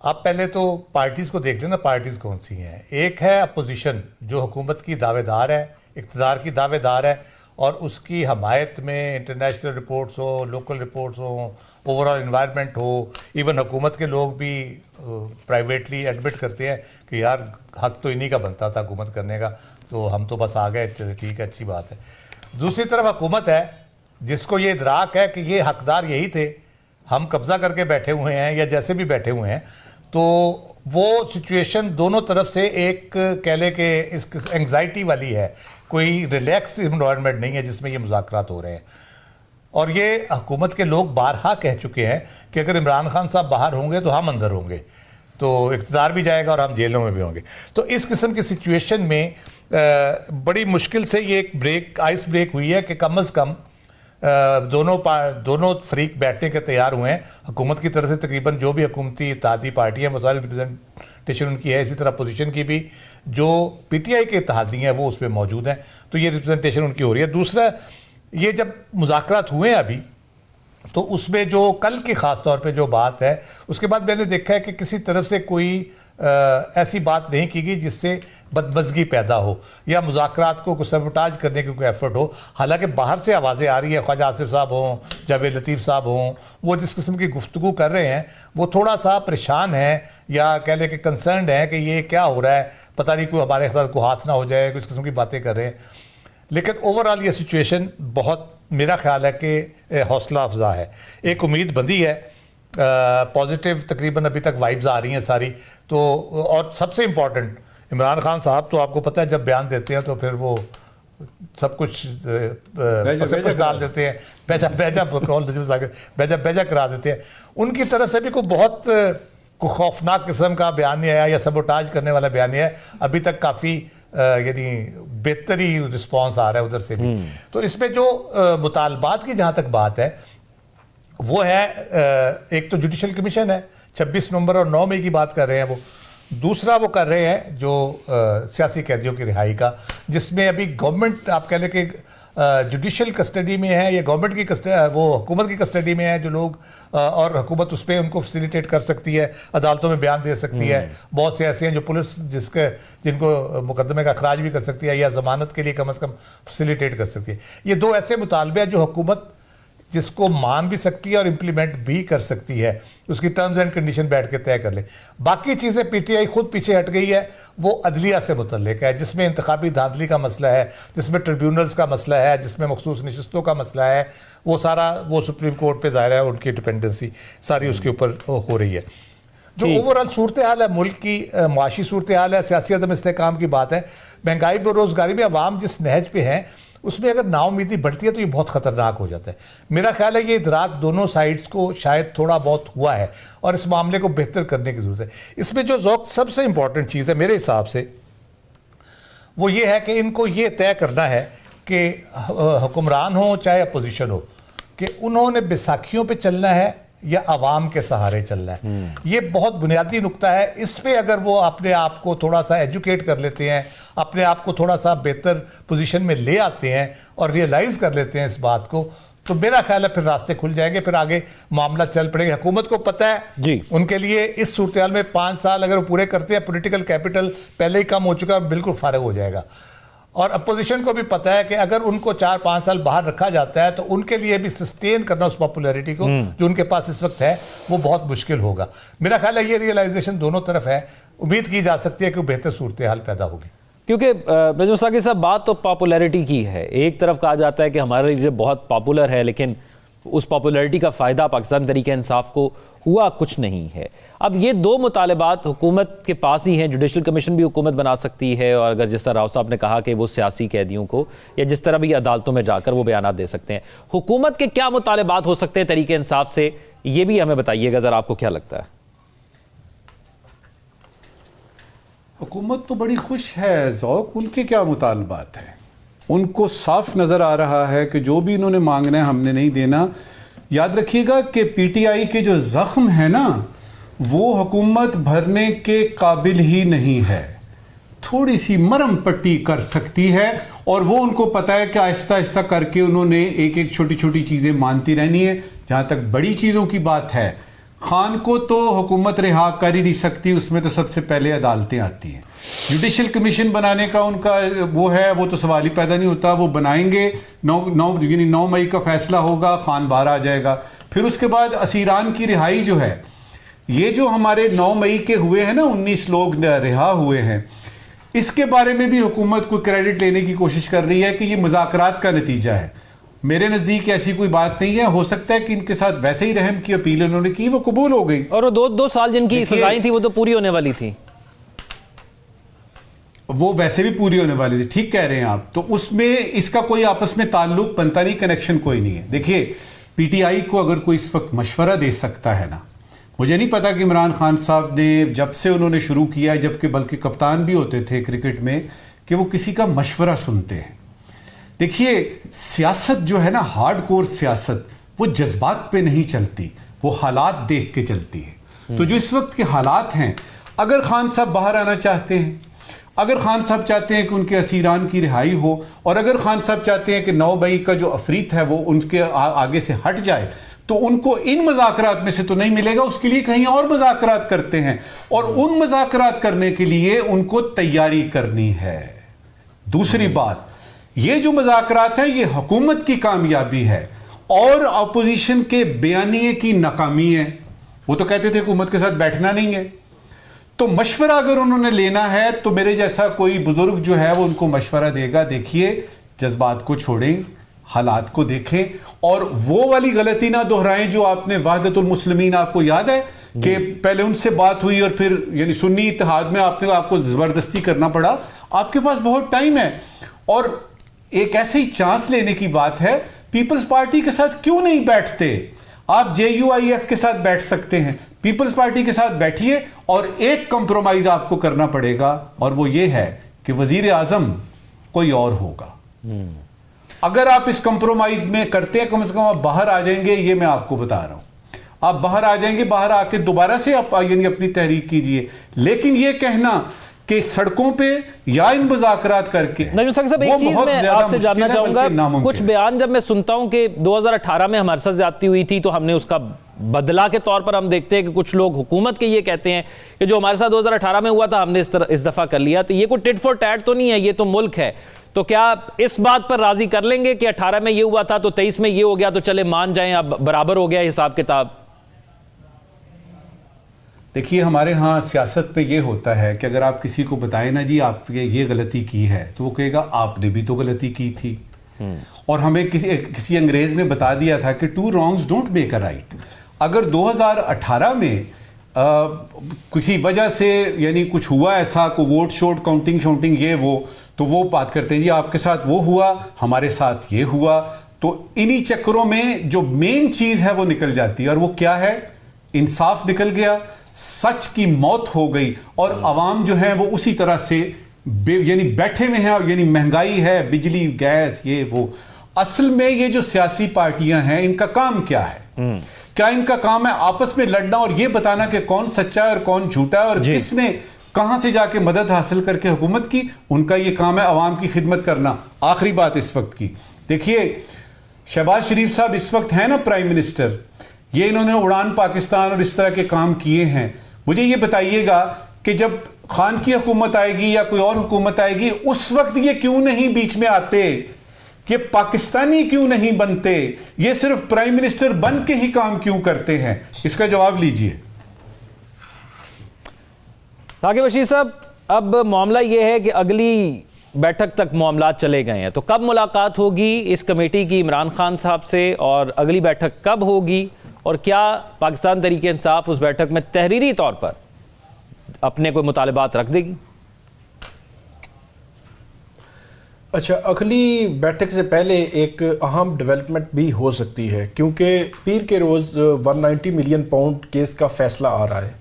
Speaker 3: आप पहले तो पार्टीज़ को देख लेना, पार्टीज़ कौन सी हैं। एक है अपोजिशन जो हुकूमत की दावेदार है, इक़्तिदार की दावेदार है, और उसकी हमायत में इंटरनेशनल रिपोर्ट्स हो, लोकल रिपोर्ट्स हो, ओवरऑल इन्वायरमेंट हो, इवन हुकूमत के लोग भी प्राइवेटली एडमिट करते हैं कि यार हक तो इन्हीं का बनता था हुकूमत करने का, तो हम तो बस आ गए, चलो ठीक है, अच्छी बात है। दूसरी तरफ हुकूमत है जिसको ये इदराक है कि ये हकदार यही थे, हम कब्जा करके बैठे हुए हैं या जैसे भी बैठे हुए हैं, तो वो सिचुएशन दोनों तरफ से एक कह ले कि इस एंग्जाइटी वाली है, कोई रिलैक्स इन्वायरमेंट नहीं है जिसमें ये मुज़ाकरात हो रहे हैं। और ये हुकूमत के लोग बारहा कह चुके हैं कि अगर इमरान खान साहब बाहर होंगे तो हम अंदर होंगे, तो इक़्तिदार भी जाएगा और हम जेलों में भी होंगे। तो इस किस्म की सिचुएशन में बड़ी मुश्किल से ये एक आइस ब्रेक हुई है कि कम अज़ कम दोनों फरीक बैठने के तैयार हुए हैं। हुकूमत की तरफ से तकरीबन जो भी हुकूमती इत्तेहादी पार्टी हैं वो सारी रिप्रेजेंटेशन उनकी है, इसी तरह अपोजिशन की भी जो पीटीआई के इत्तेहादी हैं वो उसमें मौजूद हैं, तो ये रिप्रेजेंटेशन उनकी हो रही है। दूसरा, ये जब मुज़ाकरात हुए हैं अभी, तो उसमें जो कल की ख़ास तौर पे जो बात है, उसके बाद मैंने देखा है कि किसी तरफ से कोई ऐसी बात नहीं की गई जिससे बदमज़गी पैदा हो या मुज़ाकरात को सबटाज करने की कोई एफर्ट हो। हालांकि बाहर से आवाज़ें आ रही है, ख्वाजा आसिफ साहब हों, जावेद लतीफ़ साहब हों, वो जिस किस्म की गुफ्तगू कर रहे हैं वो थोड़ा सा परेशान है या कह लें कि कंसर्नड है कि ये क्या हो रहा है, पता नहीं कोई हमारे साथ को हाथ ना हो जाए, कुछ किस्म की बातें कर रहे हैं। लेकिन ओवरऑल ये सिचुएशन बहुत, मेरा ख्याल है कि हौसला अफजा है, एक उम्मीद बंदी है, पॉजिटिव तकरीबन अभी तक वाइब्स आ रही हैं सारी। तो और सबसे इम्पॉर्टेंट, इमरान खान साहब तो आपको पता है जब बयान देते हैं तो फिर वो सब कुछ डाल देते हैं, बेजा करा देते हैं। उनकी तरफ से भी कोई बहुत खौफनाक किस्म का बयान नहीं आया या सबोटाज करने वाला बयान नहीं है अभी तक। काफ़ी यानी बेहतरी रिस्पॉन्स आ रहा है उधर से भी। तो इसमें जो मुतालबात की जहाँ तक बात है वो है, एक तो जुडिशल कमीशन है, 26 नवंबर और 9 मई की बात कर रहे हैं वो। दूसरा वो कर रहे हैं जो सियासी कैदियों की रिहाई का, जिसमें अभी गवर्नमेंट आप कह लें कि जुडिशल कस्टडी में है या गवर्नमेंट की कस्टडी, वो हुकूमत की कस्टडी में है जो लोग, और हुकूमत उस पर उनको फैसिलिटेट कर सकती है, अदालतों में बयान दे सकती है। बहुत से ऐसे हैं जो पुलिस जिनको मुकदमे का अखराज भी कर सकती है या जमानत के लिए कम से कम फैसिलिटेट कर सकती है। ये दो ऐसे मुतालबे हैं जो हुकूमत जिसको मान भी सकती है और इम्प्लीमेंट भी कर सकती है, उसकी टर्म्स एंड कंडीशन बैठ के तय कर ले। बाकी चीज़ें पीटीआई खुद पीछे हट गई है, वो अदलिया से मुतल्लिक है, जिसमें इंतखाबी धांधली का मसला है, जिसमें ट्रिब्यूनल्स का मसला है, जिसमें मखसूस नशिस्तों का मसला है, वो सारा वो सुप्रीम कोर्ट पे ज़ाहिर है उनकी डिपेंडेंसी सारी उसके ऊपर हो रही है। जो ओवरऑल सूरत हाल है, मुल्क की माशी सूरत हाल है, सियासी अदम इस्तेहकाम की बात है, महंगाई बेरोजगारी में अवाम जिस नहज पे हैं उसमें अगर नाउमीदी बढ़ती है तो ये बहुत ख़तरनाक हो जाता है। मेरा ख्याल है ये इदराक दोनों साइड्स को शायद थोड़ा बहुत हुआ है और इस मामले को बेहतर करने की ज़रूरत है। इसमें जो ज़ौक़ सबसे इम्पॉर्टेंट चीज़ है मेरे हिसाब से वो ये है कि इनको ये तय करना है कि हुक्मरान हो चाहे अपोजिशन हो, कि उन्होंने बैसाखियों पर चलना है या आवाम के सहारे चलना है। ये बहुत बुनियादी नुक्ता है। इस पे अगर वो अपने आप को थोड़ा सा एजुकेट कर लेते हैं, अपने आप को थोड़ा सा बेहतर पोजीशन में ले आते हैं और रियलाइज कर लेते हैं इस बात को, तो मेरा ख्याल है फिर रास्ते खुल जाएंगे, फिर आगे मामला चल पड़ेगा। हुकूमत को पता है
Speaker 1: जी,
Speaker 3: उनके लिए इस सूरत हाल में 5 साल अगर वो पूरे करते हैं, पॉलिटिकल कैपिटल पहले ही कम हो चुका है, बिल्कुल फारिग हो जाएगा। और अपोजिशन को भी पता है कि अगर उनको 4-5 साल बाहर रखा जाता है तो उनके लिए भी सस्टेन करना उस पॉपुलैरिटी को जो उनके पास इस वक्त है वो बहुत मुश्किल होगा। मेरा ख्याल है ये रियलाइजेशन दोनों तरफ है, उम्मीद की जा सकती है कि बेहतर सूरत हाल पैदा होगी।
Speaker 1: क्योंकि नजम साकिब साहब, बात तो पॉपुलैरिटी की है। एक तरफ कहा जाता है कि हमारे लिए बहुत पॉपुलर है, लेकिन उस पॉपुलैरिटी का फ़ायदा पाकिस्तान तरीके इंसाफ को हुआ कुछ नहीं है। अब ये दो मुतालबात हुकूमत के पास ही हैं, जुडिशल कमीशन भी हुकूमत बना सकती है, और अगर जिस तरह राव साहब ने कहा कि वो सियासी कैदियों को या जिस तरह भी अदालतों में जाकर वो बयान दे सकते हैं, हुकूमत के क्या मुतालबात हो सकते हैं तरीके इंसाफ से, ये भी हमें बताइएगा ज़रा, आपको क्या लगता है?
Speaker 2: हुकूमत तो बड़ी खुश है ज़ौक, उनके क्या मुतालबात हैं? उनको साफ नज़र आ रहा है कि जो भी इन्होंने मांगना है हमने नहीं देना। याद रखिएगा कि पीटीआई के जो ज़ख्म है ना, वो हुकूमत भरने के काबिल ही नहीं है। थोड़ी सी मरहम पट्टी कर सकती है, और वो उनको पता है कि आहिस्ता आहिस्ता करके उन्होंने एक एक छोटी छोटी चीज़ें मानती रहनी है। जहाँ तक बड़ी चीज़ों की बात है, खान को तो हुकूमत रिहा कर ही नहीं सकती, उसमें तो सबसे पहले अदालतें आती हैं। जुडिशल कमीशन बनाने का उनका वो है, वो तो सवाल ही पैदा नहीं होता। वो बनाएंगे, 9 मई का फैसला होगा, खान बाहर आ जाएगा। फिर उसके बाद असीरान की रिहाई जो है, ये जो हमारे 9 मई के हुए हैं ना, 19 लोग रिहा हुए हैं, इसके बारे में भी हुकूमत को क्रेडिट लेने की कोशिश कर रही है कि ये मुज़ाकरात का नतीजा है। मेरे नज़दीक ऐसी कोई बात नहीं है। हो सकता है कि इनके साथ वैसे ही रहम की अपील उन्होंने की, वो कबूल हो गई,
Speaker 1: और वो दो साल जिनकी सजाएं थी वो तो पूरी होने वाली थी,
Speaker 2: वो वैसे भी पूरी होने वाली थी। ठीक कह रहे हैं आप। तो उसमें इसका कोई आपस में ताल्लुक बनता नहीं, कनेक्शन कोई नहीं है। देखिए, पीटीआई को अगर कोई इस वक्त मशवरा दे सकता है ना, मुझे नहीं पता कि इमरान खान साहब ने जब से उन्होंने शुरू किया, जबकि बल्कि कप्तान भी होते थे क्रिकेट में, कि वो किसी का मशवरा सुनते हैं। देखिए, सियासत जो है ना, हार्डकोर सियासत, वो जज्बात पे नहीं चलती, वो हालात देख के चलती है। तो जो इस वक्त के हालात हैं, अगर खान साहब बाहर आना चाहते हैं, अगर खान साहब चाहते हैं कि उनके असीरान की रिहाई हो, और अगर खान साहब चाहते हैं कि 9 मई का जो अफरीत है वो उनके आगे से हट जाए, तो उनको इन मज़ाकरात में से तो नहीं मिलेगा, उसके लिए कहीं और मज़ाकरात करते हैं, और उन मज़ाकरात करने के लिए उनको तैयारी करनी है। दूसरी बात, ये जो मज़ाकरात है ये हुकूमत की कामयाबी है और अपोजिशन के बयानिए की नाकामी है। वो तो कहते थे हुकूमत के साथ बैठना नहीं है। तो मशवरा अगर उन्होंने लेना है तो मेरे जैसा कोई बुजुर्ग जो है वो उनको मशवरा देगा। देखिए, जज्बात को छोड़ें, हालात को देखें, और वो वाली गलती ना दोहराएं जो आपने वहदतुल मुस्लिमीन, आपको याद है कि पहले उनसे बात हुई और फिर यानी सुन्नी इत्तेहाद में आपको जबरदस्ती करना पड़ा। आपके पास बहुत टाइम है, और एक ऐसे ही चांस लेने की बात है। पीपल्स पार्टी के साथ क्यों नहीं बैठते? आप JUIF के साथ बैठ सकते हैं, पीपल्स पार्टी के साथ बैठिए, और एक कंप्रोमाइज आपको करना पड़ेगा, और वो ये है कि वजीर आजम कोई और होगा। अगर आप इस कंप्रोमाइज में करते हैं, कम से कम आप बाहर आ जाएंगे, ये मैं आपको बता रहा हूं। आप बाहर आ जाएंगे, बाहर आके दोबारा से आप यानी अपनी तहरीक कीजिए। लेकिन ये कहना कि सड़कों पे या इन मुज़ाकरात करके,
Speaker 1: नजम साहब एक चीज मैं आपसे जानना चाहूंगा, कुछ बयान जब मैं सुनता हूं कि 2018 में हमारे साथ ज्यादती हुई थी तो हमने उसका बदला के तौर पर हम देखते हैं कि कुछ लोग हुकूमत के ये कहते हैं कि जो हमारे साथ 2018 में हुआ था हमने इस दफा कर लिया। तो ये कोई टिट फॉर टैट तो नहीं है, ये तो मुल्क है। तो क्या इस बात पर राजी कर लेंगे कि 18 में ये हुआ था तो 23 में ये हो गया, तो चले मान जाएं अब बराबर हो गया हिसाब किताब?
Speaker 2: देखिए, हमारे यहाँ सियासत में ये होता है कि अगर आप किसी को बताएं ना जी आपने ये गलती की है, तो वो कहेगा आपने भी तो गलती की थी। और हमें किसी अंग्रेज ने बता दिया था कि 2 wrongs don't make a right। अगर 2018 में किसी वजह से यानी कुछ हुआ ऐसा, को वोट शोट काउंटिंग शाउंटिंग ये वो, तो वो बात करते हैं जी आपके साथ वो हुआ, हमारे साथ ये हुआ। तो इन्हीं चक्करों में जो मेन चीज है वो निकल जाती है, और वो क्या है? इंसाफ निकल गया, सच की मौत हो गई, और अवाम जो है वो उसी तरह से यानी बैठे में है। यानी महंगाई है, बिजली गैस ये वो। असल में ये जो सियासी पार्टियां हैं, इनका काम क्या है? क्या इनका काम है आपस में लड़ना और ये बताना कि कौन सच्चा है और कौन झूठा है, और किसने कहां से जाके मदद हासिल करके हुकूमत की? उनका ये काम है अवाम की खिदमत करना। आखिरी बात इस वक्त की, देखिए शहबाज शरीफ साहब इस वक्त है ना प्राइम मिनिस्टर, ये इन्होंने उड़ान पाकिस्तान और इस तरह के काम किए हैं। मुझे ये बताइएगा कि जब खान की हुकूमत आएगी या कोई और हुकूमत आएगी, उस वक्त ये क्यों नहीं बीच में आते? कि पाकिस्तानी क्यों नहीं बनते? ये सिर्फ प्राइम मिनिस्टर बन के ही काम क्यों करते हैं? इसका जवाब लीजिए।
Speaker 1: साकिब बशीर साहब, अब मामला यह है कि अगली बैठक तक मामला चले गए हैं, तो कब मुलाकात होगी इस कमेटी की इमरान खान साहब से, और अगली बैठक कब होगी, और क्या पाकिस्तान तहरीक इंसाफ उस बैठक में तहरीरी तौर पर अपने कोई मुतालबात रख देगी?
Speaker 4: अच्छा, अगली बैठक से पहले एक अहम डेवलपमेंट भी हो सकती है, क्योंकि पीर के रोज़ 190 मिलियन पाउंड केस का फैसला आ रहा है।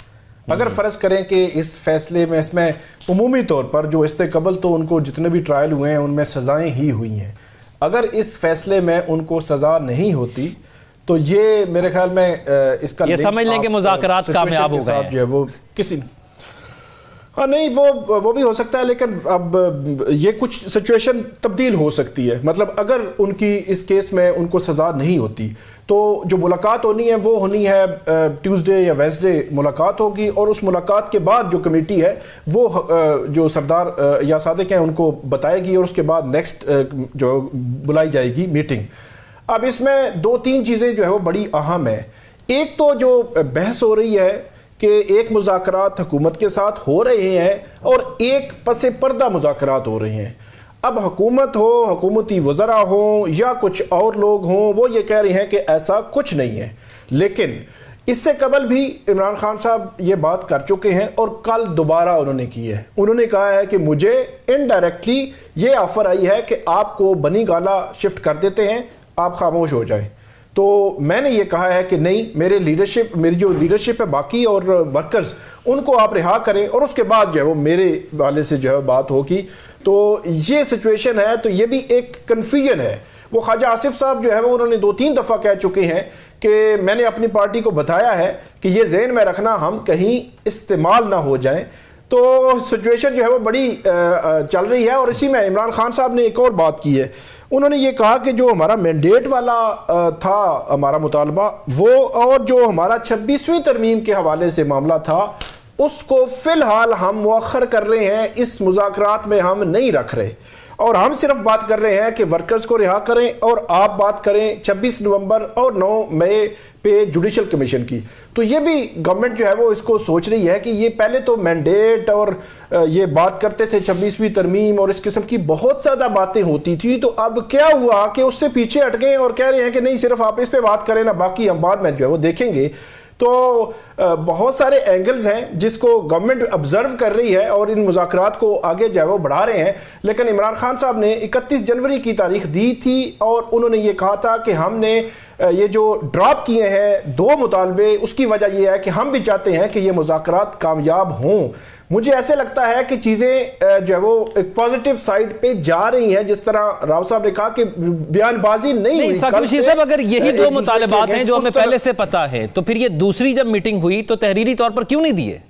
Speaker 4: अगर फ़र्ज़ करें कि इस फैसले में इसमें उमूमी तौर पर जो इससे कबल तो उनको जितने भी ट्रायल हुए हैं उनमें सज़ाएं ही हुई हैं, अगर इस फैसले में उनको सज़ा नहीं होती तो ये मेरे ख्याल में इसका
Speaker 1: ये समझ लें कि मुज़ाकरात कामयाब हो गए
Speaker 4: जो है वो किसी हाँ नहीं वो भी हो सकता है, लेकिन अब ये कुछ सिचुएशन तब्दील हो सकती है। मतलब अगर उनकी इस केस में उनको सज़ा नहीं होती तो जो मुलाकात होनी है वो होनी है ट्यूसडे या वेंसडे मुलाकात होगी, और उस मुलाकात के बाद जो कमेटी है वो जो सरदार या सादिक हैं उनको बताएगी, और उसके बाद नेक्स्ट जो बुलाई जाएगी मीटिंग। अब इसमें 2-3 चीज़ें जो है वो बड़ी अहम है। एक तो जो बहस हो रही है कि एक मुज़ाकरात हुकूमत के साथ हो रहे हैं और एक पसे पर्दा मुज़ाकरात हो रहे हैं। अब हुकूमत हो, हुकूमती वज़रा हो या कुछ और लोग हों, वो ये कह रहे हैं कि ऐसा कुछ नहीं है। लेकिन इससे कबल भी इमरान खान साहब ये बात कर चुके हैं और कल दोबारा उन्होंने की है। उन्होंने कहा है कि मुझे इनडायरेक्टली ये ऑफ़र आई है कि आपको बनी गाला शिफ्ट कर देते हैं, आप खामोश हो जाएं। तो मैंने ये कहा है कि नहीं, मेरी जो लीडरशिप है बाकी और वर्कर्स, उनको आप रिहा करें और उसके बाद जो है वो मेरे वाले से जो है बात होगी। तो ये सिचुएशन है, तो ये भी एक कन्फ्यूजन है। वो ख्वाजा आसिफ साहब जो है वो उन्होंने 2-3 दफ़ा कह चुके हैं कि मैंने अपनी पार्टी को बताया है कि ये ज़हन में रखना हम कहीं इस्तेमाल ना हो जाएं। तो सिचुएशन जो है वो बड़ी चल रही है। और इसी में इमरान खान साहब ने एक और बात की है। उन्होंने ये कहा कि जो हमारा मैंडेट वाला था हमारा मुतालबा, वो और जो हमारा 26वीं तरमीम के हवाले से मामला था, उसको फ़िलहाल हम मुअख्खर कर रहे हैं, इस मुज़ाकरात में हम नहीं रख रहे, और हम सिर्फ बात कर रहे हैं कि वर्कर्स को रिहा करें और आप बात करें 26 नवंबर और 9 मई पे जुडिशल कमीशन की। तो ये भी गवर्नमेंट जो है वो इसको सोच रही है कि ये पहले तो मैंडेट और ये बात करते थे 26वीं तरमीम और इस किस्म की बहुत ज़्यादा बातें होती थी, तो अब क्या हुआ कि उससे पीछे हट गए और कह रहे हैं कि नहीं, सिर्फ आप इस पे बात करें ना, बाकी हम बाद में जो है वो देखेंगे। तो बहुत सारे एंगल्स हैं जिसको गवर्नमेंट ऑब्जर्व कर रही है और इन मुज़ाकरात को आगे जो है वो बढ़ा रहे हैं। लेकिन इमरान खान साहब ने 31 जनवरी की तारीख दी थी और उन्होंने ये कहा था कि हमने ये जो ड्रॉप किए हैं 2 मुतालबे, उसकी वजह यह है कि हम भी चाहते हैं कि ये मुज़ाकरात कामयाब हों। मुझे ऐसे लगता है कि चीज़ें जो है वो एक पॉजिटिव साइड पे जा रही हैं। जिस तरह राव साहब ने कहा कि बयानबाजी नहीं हुई।
Speaker 1: साहब, अगर यही 2 मुतालबात हैं जो हमें पहले से पता है, तो फिर ये दूसरी जब मीटिंग हुई तो तहरीरी तौर पर क्यों नहीं दिए?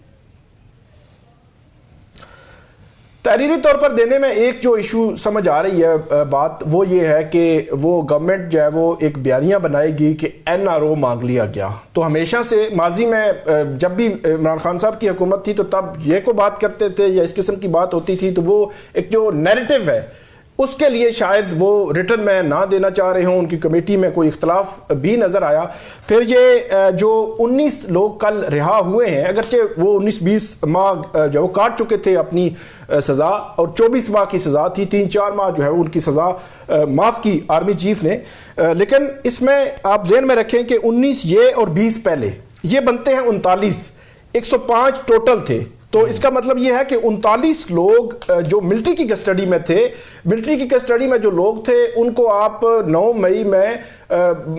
Speaker 4: तहरीरी तौर पर देने में एक जो इशू समझ आ रही है बात, वो ये है कि वो गवर्नमेंट जो है वो एक बयानिया बनाएगी कि NRO मांग लिया गया। तो हमेशा से माजी में जब भी इमरान खान साहब की हुकूमत थी तो तब ये को बात करते थे या इस किस्म की बात होती थी, तो वो एक जो नैरेटिव है उसके लिए शायद वो रिटर्न में ना देना चाह रहे हों। उनकी कमेटी में कोई इख्तलाफ भी नज़र आया। फिर ये जो 19 लोग कल रिहा हुए हैं, अगरचे वो 19-20 माह जो काट चुके थे अपनी सज़ा और 24 माह की सज़ा थी, 3-4 माह जो है उनकी सज़ा माफ़ की आर्मी चीफ ने। लेकिन इसमें आप ज़हन में रखें कि 19 ये और 20 पहले, ये बनते हैं 39, 105 टोटल थे। तो इसका मतलब यह है कि 39 लोग जो मिलिट्री की कस्टडी में थे, मिलिट्री की कस्टडी में जो लोग थे उनको आप 9 मई में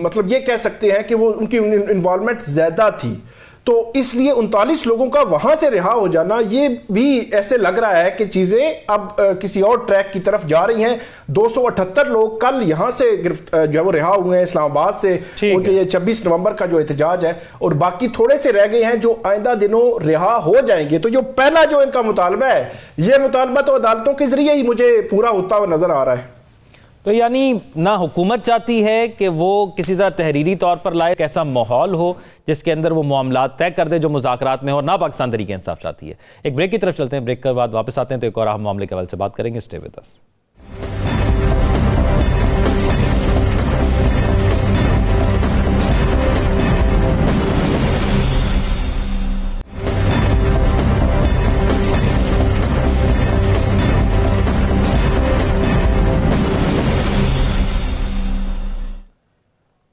Speaker 4: मतलब ये कह सकते हैं कि वो उनकी इन्वॉल्वमेंट ज़्यादा थी। तो इसलिए 39 लोगों का वहां से रिहा हो जाना, ये भी ऐसे लग रहा है कि चीजें अब किसी और ट्रैक की तरफ जा रही हैं। 278 लोग कल यहां से जो है वो रिहा हुए हैं इस्लामाबाद से, उनके ये 26 नवंबर का जो एहतजाज है, और बाकी थोड़े से रह गए हैं जो आइंदा दिनों रिहा हो जाएंगे। तो जो पहला जो इनका मुतालबा है, ये मुतालबा तो अदालतों के जरिए ही मुझे पूरा होता हुआ नजर आ रहा है।
Speaker 1: तो यानी ना हुकूमत चाहती है कि वो किसी तरह तहरीरी तौर पर लाए, कैसा माहौल हो जिसके अंदर वो मामलात तय कर दे जो मुज़ाकरात में हो, और ना पाकिस्तान तहरीक इंसाफ चाहती है। एक ब्रेक की तरफ चलते हैं, ब्रेक के बाद वापस आते हैं तो एक और अहम मामले के हवाले से बात करेंगे। Stay with us.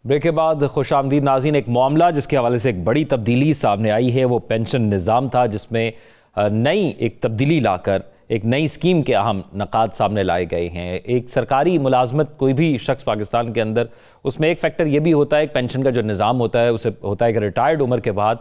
Speaker 1: ब्रेक के बाद खुश आमदीद नाज़रीन। एक मामला जिसके हवाले से एक बड़ी तब्दीली सामने आई है वो पेंशन निज़ाम था, जिसमें नई एक तब्दीली लाकर एक नई स्कीम के अहम नकात सामने लाए गए हैं। एक सरकारी मुलाजमत कोई भी शख्स पाकिस्तान के अंदर, उसमें एक फैक्टर ये भी होता है, एक पेंशन का जो निज़ाम होता है उसे होता है कि रिटायर्ड उम्र के बाद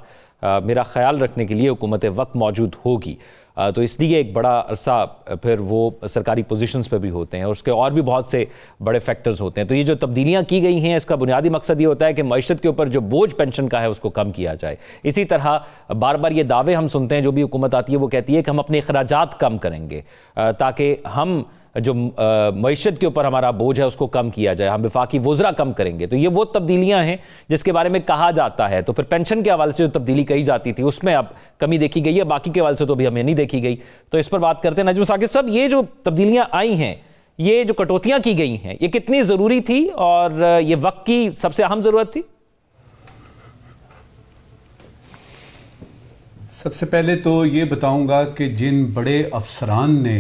Speaker 1: मेरा ख्याल रखने के लिए हुकूमत वक्त मौजूद होगी, तो इसलिए एक बड़ा अरसा फिर वो सरकारी पोजीशंस पे भी होते हैं और उसके और भी बहुत से बड़े फैक्टर्स होते हैं। तो ये जो तब्दीलियां की गई हैं इसका बुनियादी मकसद ये होता है कि मईशत के ऊपर जो बोझ पेंशन का है उसको कम किया जाए। इसी तरह बार बार ये दावे हम सुनते हैं, जो भी हुकूमत आती है वो कहती है कि हम अपने अखराजात कम करेंगे ताकि हम जो मईशत के ऊपर हमारा बोझ है उसको कम किया जाए, हम वफाकी वज़रा कम करेंगे। तो ये वो तब्दीलियां हैं जिसके बारे में कहा जाता है। तो फिर पेंशन के हवाले से जो तब्दीली कही जाती थी उसमें अब कमी देखी गई है, बाकी के हवाले से तो अभी हमें नहीं देखी गई। तो इस पर बात करते हैं। नजम साकिब साहब, ये जो तब्दीलियां आई हैं, ये जो कटौतियां की गई हैं, ये कितनी ज़रूरी थी और ये वक्त की सबसे अहम ज़रूरत थी?
Speaker 2: सबसे पहले तो ये बताऊंगा कि जिन बड़े अफसरान ने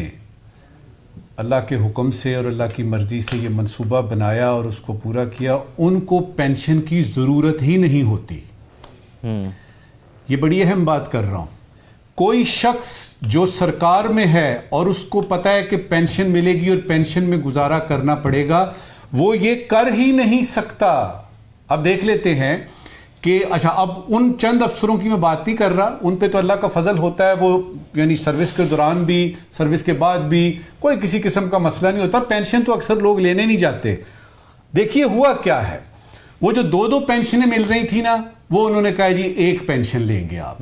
Speaker 2: अल्लाह के हुक्म से और अल्लाह की मर्ज़ी से ये मंसूबा बनाया और उसको पूरा किया, उनको पेंशन की ज़रूरत ही नहीं होती। ये बड़ी अहम बात कर रहा हूँ। कोई शख्स जो सरकार में है और उसको पता है कि पेंशन मिलेगी और पेंशन में गुजारा करना पड़ेगा, वो ये कर ही नहीं सकता। अब देख लेते हैं कि अच्छा, अब उन चंद अफसरों की मैं बात नहीं कर रहा, उन पे तो अल्लाह का फजल होता है, वो यानी सर्विस के दौरान भी सर्विस के बाद भी कोई किसी किस्म का मसला नहीं होता। पेंशन तो अक्सर लोग लेने नहीं जाते। देखिए हुआ क्या है, वो जो दो पेंशनें मिल रही थी ना, वो उन्होंने कहा जी एक पेंशन लेंगे आप।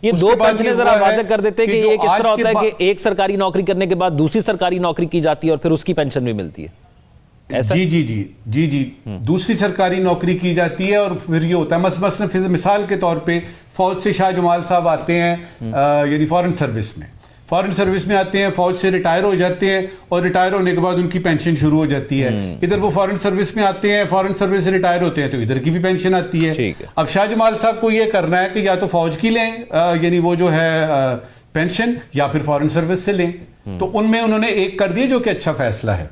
Speaker 1: ये दो पेंशनें जरा वाज़ेह कर देते हैं कि ये किस तरह होता है कि एक सरकारी नौकरी करने के बाद दूसरी सरकारी नौकरी की जाती है और फिर उसकी पेंशन भी मिलती है, ऐसा? जी
Speaker 2: जी जी जी जी दूसरी सरकारी नौकरी की जाती है और फिर ये होता है मसलन मिसाल के तौर पे फौज से शाह जमाल साहब आते हैं, यानी फॉरेन सर्विस में आते हैं, फौज से रिटायर हो जाते हैं और रिटायर होने के बाद उनकी पेंशन शुरू हो जाती है। इधर वो फॉरेन सर्विस में आते हैं, फॉरेन सर्विस से रिटायर होते हैं तो इधर की भी पेंशन आती है। अब शाह जमाल साहब को ये करना है कि या तो फौज की लें, यानी वो जो है पेंशन, या फिर फॉरेन सर्विस से लें। तो उनमें उन्होंने एक कर दिया जो कि अच्छा फैसला है।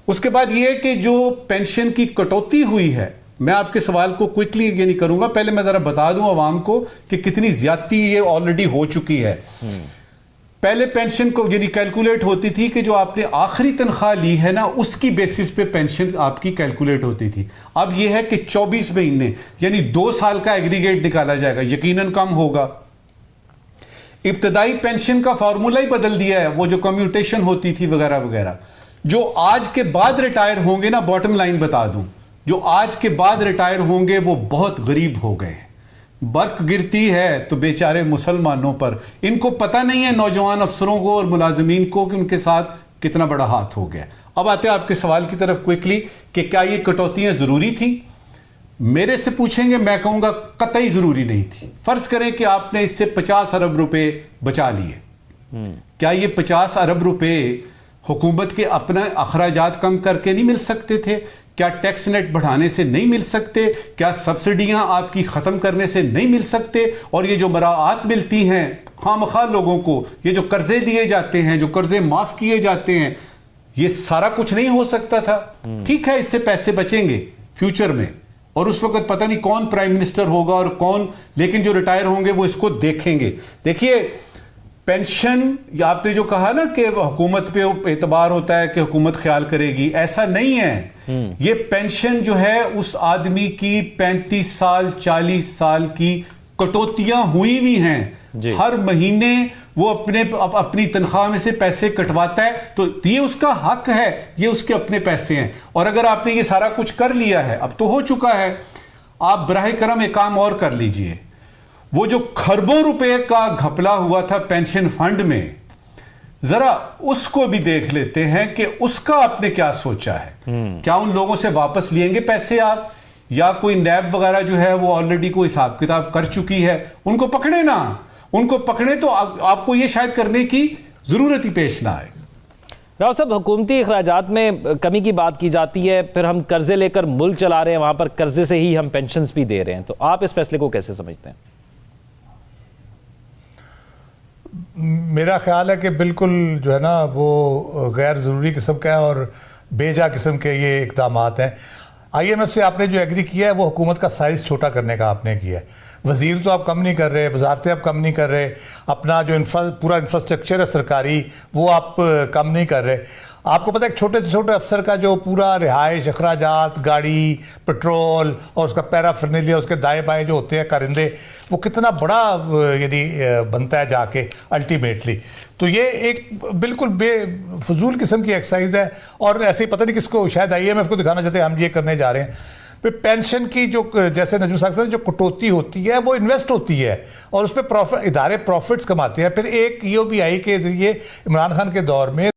Speaker 2: उसके बाद ये कि जो पेंशन की कटौती हुई है, मैं आपके सवाल को क्विकली ये नहीं करूंगा, पहले मैं जरा बता दूं आवाम को कि कितनी ज्यादती ये ऑलरेडी हो चुकी है। पहले पेंशन को यानी कैलकुलेट होती थी कि जो आपने आखिरी तनख्वाह ली है ना, उसकी बेसिस पे पेंशन आपकी कैलकुलेट होती थी। अब यह है कि 24 महीने यानी 2 साल का एग्रीगेट निकाला जाएगा, यकीनन कम होगा। इब्तदाई पेंशन का फॉर्मूला ही बदल दिया है, वो जो कम्यूटेशन होती थी वगैरह वगैरह। जो आज के बाद रिटायर होंगे ना, बॉटम लाइन बता दूं, जो आज के बाद रिटायर होंगे वो बहुत गरीब हो गए हैं। बर्क गिरती है तो बेचारे मुसलमानों पर, इनको पता नहीं है नौजवान अफसरों को और मुलाजमीन को कि उनके साथ कितना बड़ा हाथ हो गया। अब आते हैं आपके सवाल की तरफ क्विकली कि क्या ये कटौतियां जरूरी थी। मेरे से पूछेंगे, मैं कहूंगा कतई जरूरी नहीं थी। फर्ज करें कि आपने इससे 50 अरब रुपए बचा लिए, क्या ये 50 अरब रुपए हुकूमत के अपने अखराजात कम करके नहीं मिल सकते थे? क्या टैक्स नेट बढ़ाने से नहीं मिल सकते? क्या सब्सिडियां आपकी खत्म करने से नहीं मिल सकते? और ये जो मराआत मिलती हैं खामखा लोगों को, ये जो कर्जे दिए जाते हैं, जो कर्जे माफ किए जाते हैं, ये सारा कुछ नहीं हो सकता था? ठीक है, इससे पैसे बचेंगे फ्यूचर में, और उस वक्त पता नहीं कौन प्राइम मिनिस्टर होगा और कौन, लेकिन जो रिटायर होंगे वो इसको देखेंगे। देखिए पेंशन, या आपने जो कहा ना कि हुकूमत पे एतबार होता है कि हुकूमत ख्याल करेगी, ऐसा नहीं है। ये पेंशन जो है उस आदमी की 35 साल 40 साल की कटौतियां हुई भी हैं। हर महीने वो अपनी तनख्वाह में से पैसे कटवाता है, तो ये उसका हक है, ये उसके अपने पैसे हैं। और अगर आपने ये सारा कुछ कर लिया है, अब तो हो चुका है, आप बराह करम एक काम और कर लीजिए। वो जो खरबों रुपए का घपला हुआ था पेंशन फंड में, जरा उसको भी देख लेते हैं कि उसका आपने क्या सोचा है। क्या उन लोगों से वापस लेंगे पैसे आप, या कोई नैब वगैरह जो है वो ऑलरेडी कोई हिसाब किताब कर चुकी है? उनको पकड़े ना, उनको पकड़े तो आपको ये शायद करने की जरूरत ही पेश ना आए।
Speaker 1: राव साहब, हुकूमती अखराजात में कमी की बात की जाती है, फिर हम कर्जे लेकर मुल्क चला रहे हैं, वहां पर कर्जे से ही हम पेंशन भी दे रहे हैं, तो आप इस फैसले को कैसे समझते हैं?
Speaker 3: मेरा ख्याल है कि बिल्कुल जो है ना वो गैर ज़रूरी किस्म का है और बेजा किस्म के ये इक़दामात हैं। IMF से आपने जो एग्री किया है वो हुकूमत का साइज छोटा करने का आपने किया है। वजीर तो आप कम नहीं कर रहे, वजारतें आप कम नहीं कर रहे, अपना जो पूरा इंफ्रास्ट्रक्चर है सरकारी वो आप कम नहीं कर रहे। आपको पता है छोटे से छोटे अफसर का जो पूरा रिहाइश, अखराजात, गाड़ी, पेट्रोल और उसका पैराफर्नेलिया, उसके दाएं बाएं जो होते हैं कारिंदे, वो कितना बड़ा यदि बनता है जाके अल्टीमेटली। तो ये एक बिल्कुल बेफजूल किस्म की एक्सरसाइज है और ऐसे ही पता नहीं किसको, शायद IMF को दिखाना चाहते हैं हम ये करने जा रहे हैं। पेंशन की जो, जैसे नजम साहब जो कटौती होती है वो इन्वेस्ट होती है और उस पर इदारे प्रॉफिट्स कमाते हैं। फिर एक EOBI के जरिए इमरान खान के दौर में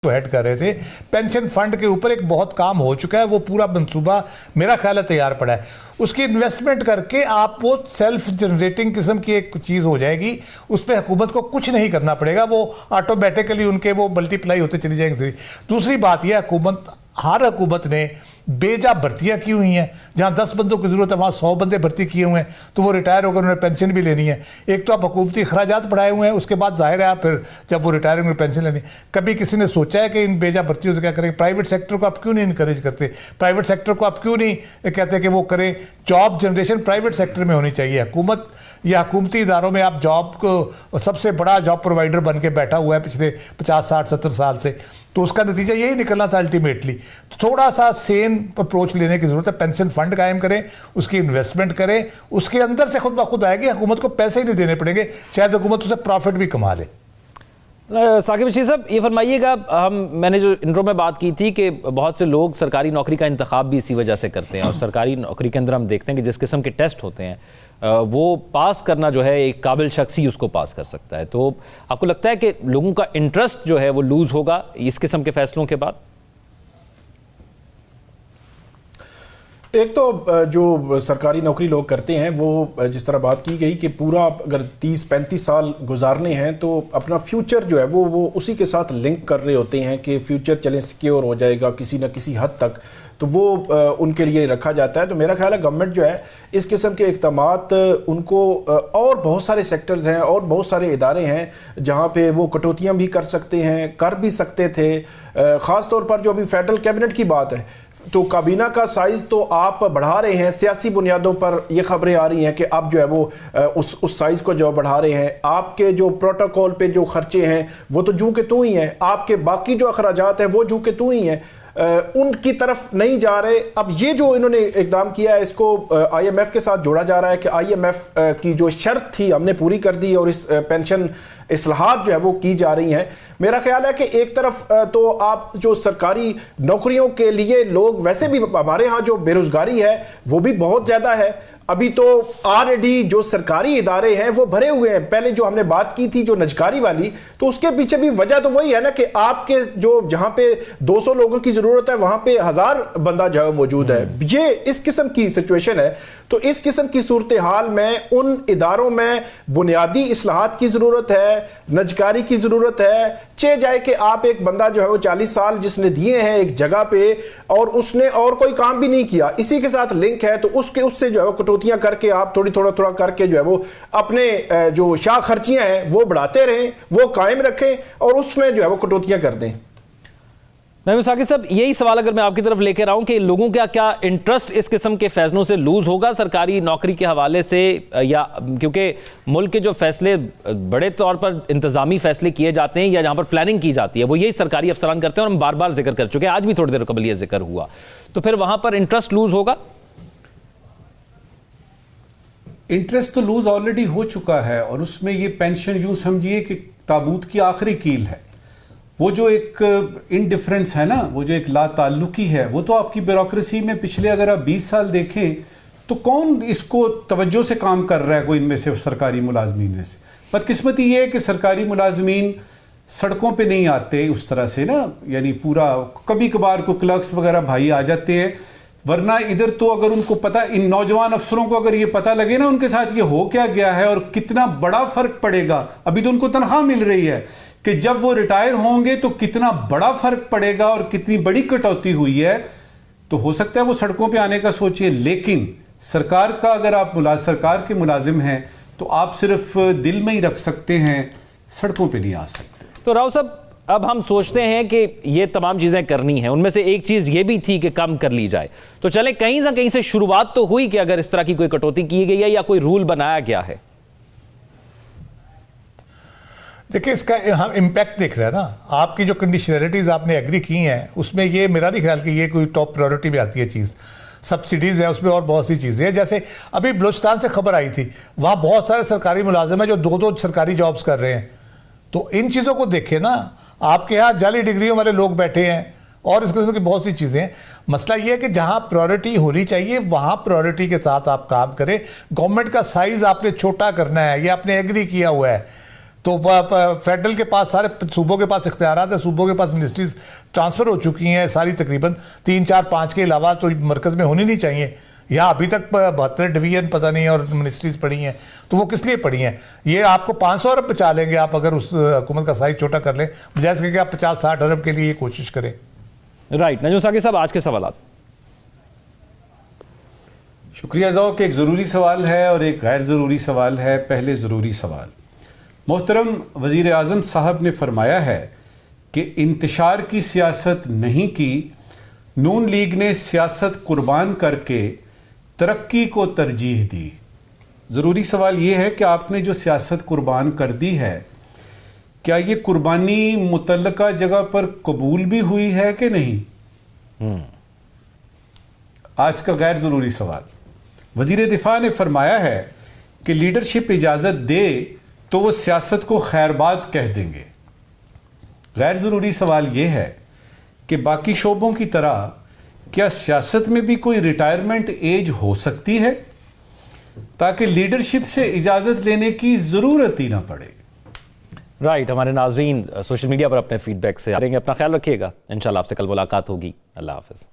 Speaker 3: हेड कर रहे थे, पेंशन फंड के ऊपर एक बहुत काम हो चुका है, वो पूरा मंसूबा मेरा ख्याल है तैयार पड़ा है। उसकी इन्वेस्टमेंट करके आप वो सेल्फ जनरेटिंग किस्म की एक चीज़ हो जाएगी, उस पर हुकूमत को कुछ नहीं करना पड़ेगा, वो ऑटोमेटिकली उनके वो मल्टीप्लाई होते चली जाएंगे। दूसरी बात यह, हर हुकूमत ने बेजा भर्तियां की हुई हैं, जहां 10 बंदों की जरूरत है वहां 100 बंदे भर्ती किए हुए हैं, तो वो रिटायर होकर उन्हें पेंशन भी लेनी है। एक तो आप हुकूमती अखराजात बढ़ाए हुए हैं, उसके बाद जाहिर है आप फिर जब वो रिटायर होंगे पेंशन लेनी। कभी किसी ने सोचा है कि इन बेजा भर्तियों से क्या करेंगे? प्राइवेट सेक्टर को आप क्यों नहीं इनकरेज करते? प्राइवेट सेक्टर को आप क्यों नहीं कहते कि वो करें? जॉब जनरेशन प्राइवेट सेक्टर में होनी चाहिए। हुकूमत या हुकूमती इदारों में आप जॉब को सबसे बड़ा जॉब प्रोवाइडर बन के बैठा हुआ है पिछले 50, 60, 70 साल से, तो उसका नतीजा यही निकलना था अल्टीमेटली। तो थोड़ा सा सेन अप्रोच लेने की जरूरत है। पेंशन फंड कायम करें, उसकी इन्वेस्टमेंट करें, उसके अंदर से खुद ब खुद आएगी, हुकूमत को पैसे ही नहीं देने पड़ेंगे, शायद हुकूमत उसे प्रॉफिट भी कमा ले।
Speaker 1: साकिब रशीद साहब, ये फरमाइएगा, मैंने जो इंट्रो में बात की थी कि बहुत से लोग सरकारी नौकरी का इंतखाब भी इसी वजह से करते हैं और सरकारी नौकरी के अंदर हम देखते हैं कि जिस किस्म के टेस्ट होते हैं वो पास करना जो है एक काबिल शख्स ही उसको पास कर सकता है। तो आपको लगता है कि लोगों का इंटरेस्ट जो है वो लूज होगा इस किस्म के फैसलों के बाद?
Speaker 4: एक तो जो सरकारी नौकरी लोग करते हैं वो जिस तरह बात की गई कि पूरा अगर 30-35 साल गुजारने हैं तो अपना फ्यूचर जो है वो उसी के साथ लिंक कर रहे होते हैं कि फ्यूचर चलें सिक्योर हो जाएगा किसी न किसी हद तक, तो वो उनके लिए रखा जाता है। तो मेरा ख्याल है गवर्नमेंट जो है इस किस्म के इक़दामात उनको और बहुत सारे सेक्टर्स हैं और बहुत सारे इदारे हैं जहाँ पे वो कटौतियाँ भी कर सकते हैं, कर भी सकते थे। ख़ास तौर पर जो अभी फेडरल कैबिनेट की बात है तो काबीना का साइज तो आप बढ़ा रहे हैं, सियासी बुनियादों पर ये खबरें आ रही हैं कि आप जो है वो उस साइज को जो बढ़ा रहे हैं। आपके जो प्रोटोकॉल पे जो खर्चे हैं वो तो जू के तू ही हैं, आपके बाकी जो अखराजात हैं वो जू के तू ही हैं, उनकी तरफ नहीं जा रहे। अब ये जो इन्होंने इकदाम किया है इसको IMF के साथ जोड़ा जा रहा है कि IMF की जो शर्त थी हमने पूरी कर दी और इस पेंशन इस्लाहात जो है वो की जा रही हैं। मेरा ख्याल है कि एक तरफ तो आप जो सरकारी नौकरियों के लिए लोग, वैसे भी हमारे यहाँ जो बेरोजगारी है वो भी बहुत ज़्यादा है। अभी तो ऑलरेडी जो सरकारी इदारे हैं वो भरे हुए हैं। पहले जो हमने बात की थी जो नजकारी वाली, तो उसके पीछे भी वजह तो वही है ना कि आपके जो जहां पे 200 लोगों की जरूरत है वहां पे 1000 बंदा जो है मौजूद है। ये इस किस्म की सिचुएशन है। तो इस किस्म की सूरत हाल में उन इदारों में बुनियादी इस्लाहात की जरूरत है, नजकारी की जरूरत है। चे जाए कि आप एक बंदा जो है वो 40 साल जिसने दिए हैं एक जगह पे और उसने और कोई काम भी नहीं किया, इसी के साथ लिंक है, तो उससे जो है वो कटौतियां करके आप थोड़ा करके जो है वो अपने जो शाह खर्चियां हैं वो बढ़ाते रहें, वो कायम रखें और उसमें जो है वो कटौतियां कर दें।
Speaker 1: नहीं साकिब साहब, यही सवाल अगर मैं आपकी तरफ लेकर आऊं कि लोगों का क्या इंटरेस्ट इस किस्म के फैसलों से लूज होगा सरकारी नौकरी के हवाले से, या क्योंकि मुल्क के जो फैसले बड़े तौर पर इंतजामी फैसले किए जाते हैं या जहां पर प्लानिंग की जाती है वो यही सरकारी अफसरान करते हैं और हम बार बार जिक्र कर चुके हैं, आज भी थोड़ी देर कबल ये जिक्र हुआ, तो फिर वहां पर इंटरेस्ट लूज होगा?
Speaker 2: इंटरेस्ट तो लूज ऑलरेडी हो चुका है और उसमें ये पेंशन यूं समझिए कि ताबूत की आखिरी कील है। वो जो एक इनडिफरेंस है ना, वो जो एक लाताल्लुकी है, वो तो आपकी ब्यूरोक्रेसी में पिछले अगर आप 20 साल देखें तो कौन इसको तवज्जो से काम कर रहा है कोई इनमें से सरकारी मुलाजमीन में से। बदकिस्मती ये है कि सरकारी मुलाजमीन सड़कों पे नहीं आते उस तरह से ना, यानी पूरा कभी कभार को क्लर्क्स वगैरह भाई आ जाते हैं, वरना इधर तो अगर उनको पता, इन नौजवान अफसरों को अगर ये पता लगे ना उनके साथ ये हो क्या गया है और कितना बड़ा फर्क पड़ेगा। अभी तो उनको तनख्वाह मिल रही है कि जब वो रिटायर होंगे तो कितना बड़ा फर्क पड़ेगा और कितनी बड़ी कटौती हुई है, तो हो सकता है वो सड़कों पे आने का सोचिए। लेकिन सरकार का अगर आप सरकार के मुलाजिम हैं तो आप सिर्फ दिल में ही रख सकते हैं, सड़कों पे नहीं आ सकते।
Speaker 1: तो राव साहब, अब हम सोचते हैं कि ये तमाम चीज़ें करनी हैं, उनमें से एक चीज़ ये भी थी कि कम कर ली जाए, तो चले कहीं ना कहीं से शुरुआत तो हुई कि अगर इस तरह की कोई कटौती की गई है या कोई रूल बनाया गया है।
Speaker 3: देखिए, इसका हम इम्पैक्ट देख रहे हैं ना। आपकी जो कंडीशनैलिटीज आपने एग्री की हैं उसमें ये मेरा नहीं ख्याल कि ये कोई टॉप प्रायोरिटी में आती है चीज़। सब्सिडीज़ है उसमें और बहुत सी चीज़ें हैं। जैसे अभी बलूचिस्तान से खबर आई थी, वहाँ बहुत सारे सरकारी मुलाजिम हैं जो 2-2 सरकारी जॉब्स कर रहे हैं। तो इन चीज़ों को देखें ना, आपके यहाँ जाली डिग्रियों वाले लोग बैठे हैं और इस किस्म की बहुत सी चीज़ें हैं। मसला ये है कि जहाँ प्रायोरिटी होनी चाहिए वहाँ प्रायोरिटी के साथ आप काम करें। गवर्नमेंट का साइज़ आपने छोटा करना है, ये आपने एग्री किया हुआ है, तो फेडरल के पास, सारे सूबों के पास इख्तियारात है, सूबों के पास मिनिस्ट्रीज ट्रांसफ़र हो चुकी हैं सारी, तकरीबन 3, 4, 5 के अलावा तो मरकज़ में होनी नहीं चाहिए। यहाँ अभी तक 72 डिवीजन पता नहीं और मिनिस्ट्रीज पड़ी हैं, तो वो किस लिए पड़ी हैं? ये आपको 500 अरब बचा लेंगे आप अगर उस हुकूमत का साइज छोटा कर लें, बजाय इसके कि आप 50-60 अरब के लिए ये कोशिश करें।
Speaker 1: राइट, नजूम साकिब साहब, आज के सवाल।
Speaker 2: शुक्रिया ज़ौक। एक ज़रूरी सवाल है और एक गैर ज़रूरी सवाल है। पहले ज़रूरी सवाल, मोहतरम वज़ीर आज़म साहब ने फरमाया है कि इंतशार की सियासत नहीं की, नून लीग ने सियासत कुर्बान करके तरक्की को तरजीह दी। ज़रूरी सवाल ये है कि आपने जो सियासत कुर्बान कर दी है, क्या ये कुर्बानी मुतल्लका जगह पर कबूल भी हुई है कि नहीं? आज का गैर ज़रूरी सवाल, वज़ीर दिफा ने फरमाया है कि लीडरशिप इजाज़त दे तो वो सियासत को खैरबाद कह देंगे। गैर ज़रूरी सवाल ये है कि बाकी शोबों की तरह क्या सियासत में भी कोई रिटायरमेंट एज हो सकती है ताकि लीडरशिप से इजाज़त लेने की ज़रूरत ही ना पड़े?
Speaker 1: राइट, हमारे नाज़रीन सोशल मीडिया पर अपने फीडबैक से आ रहेंगे। अपना ख्याल रखिएगा, इंशाल्लाह आपसे कल मुलाकात होगी। अल्लाह हाफ़िज़।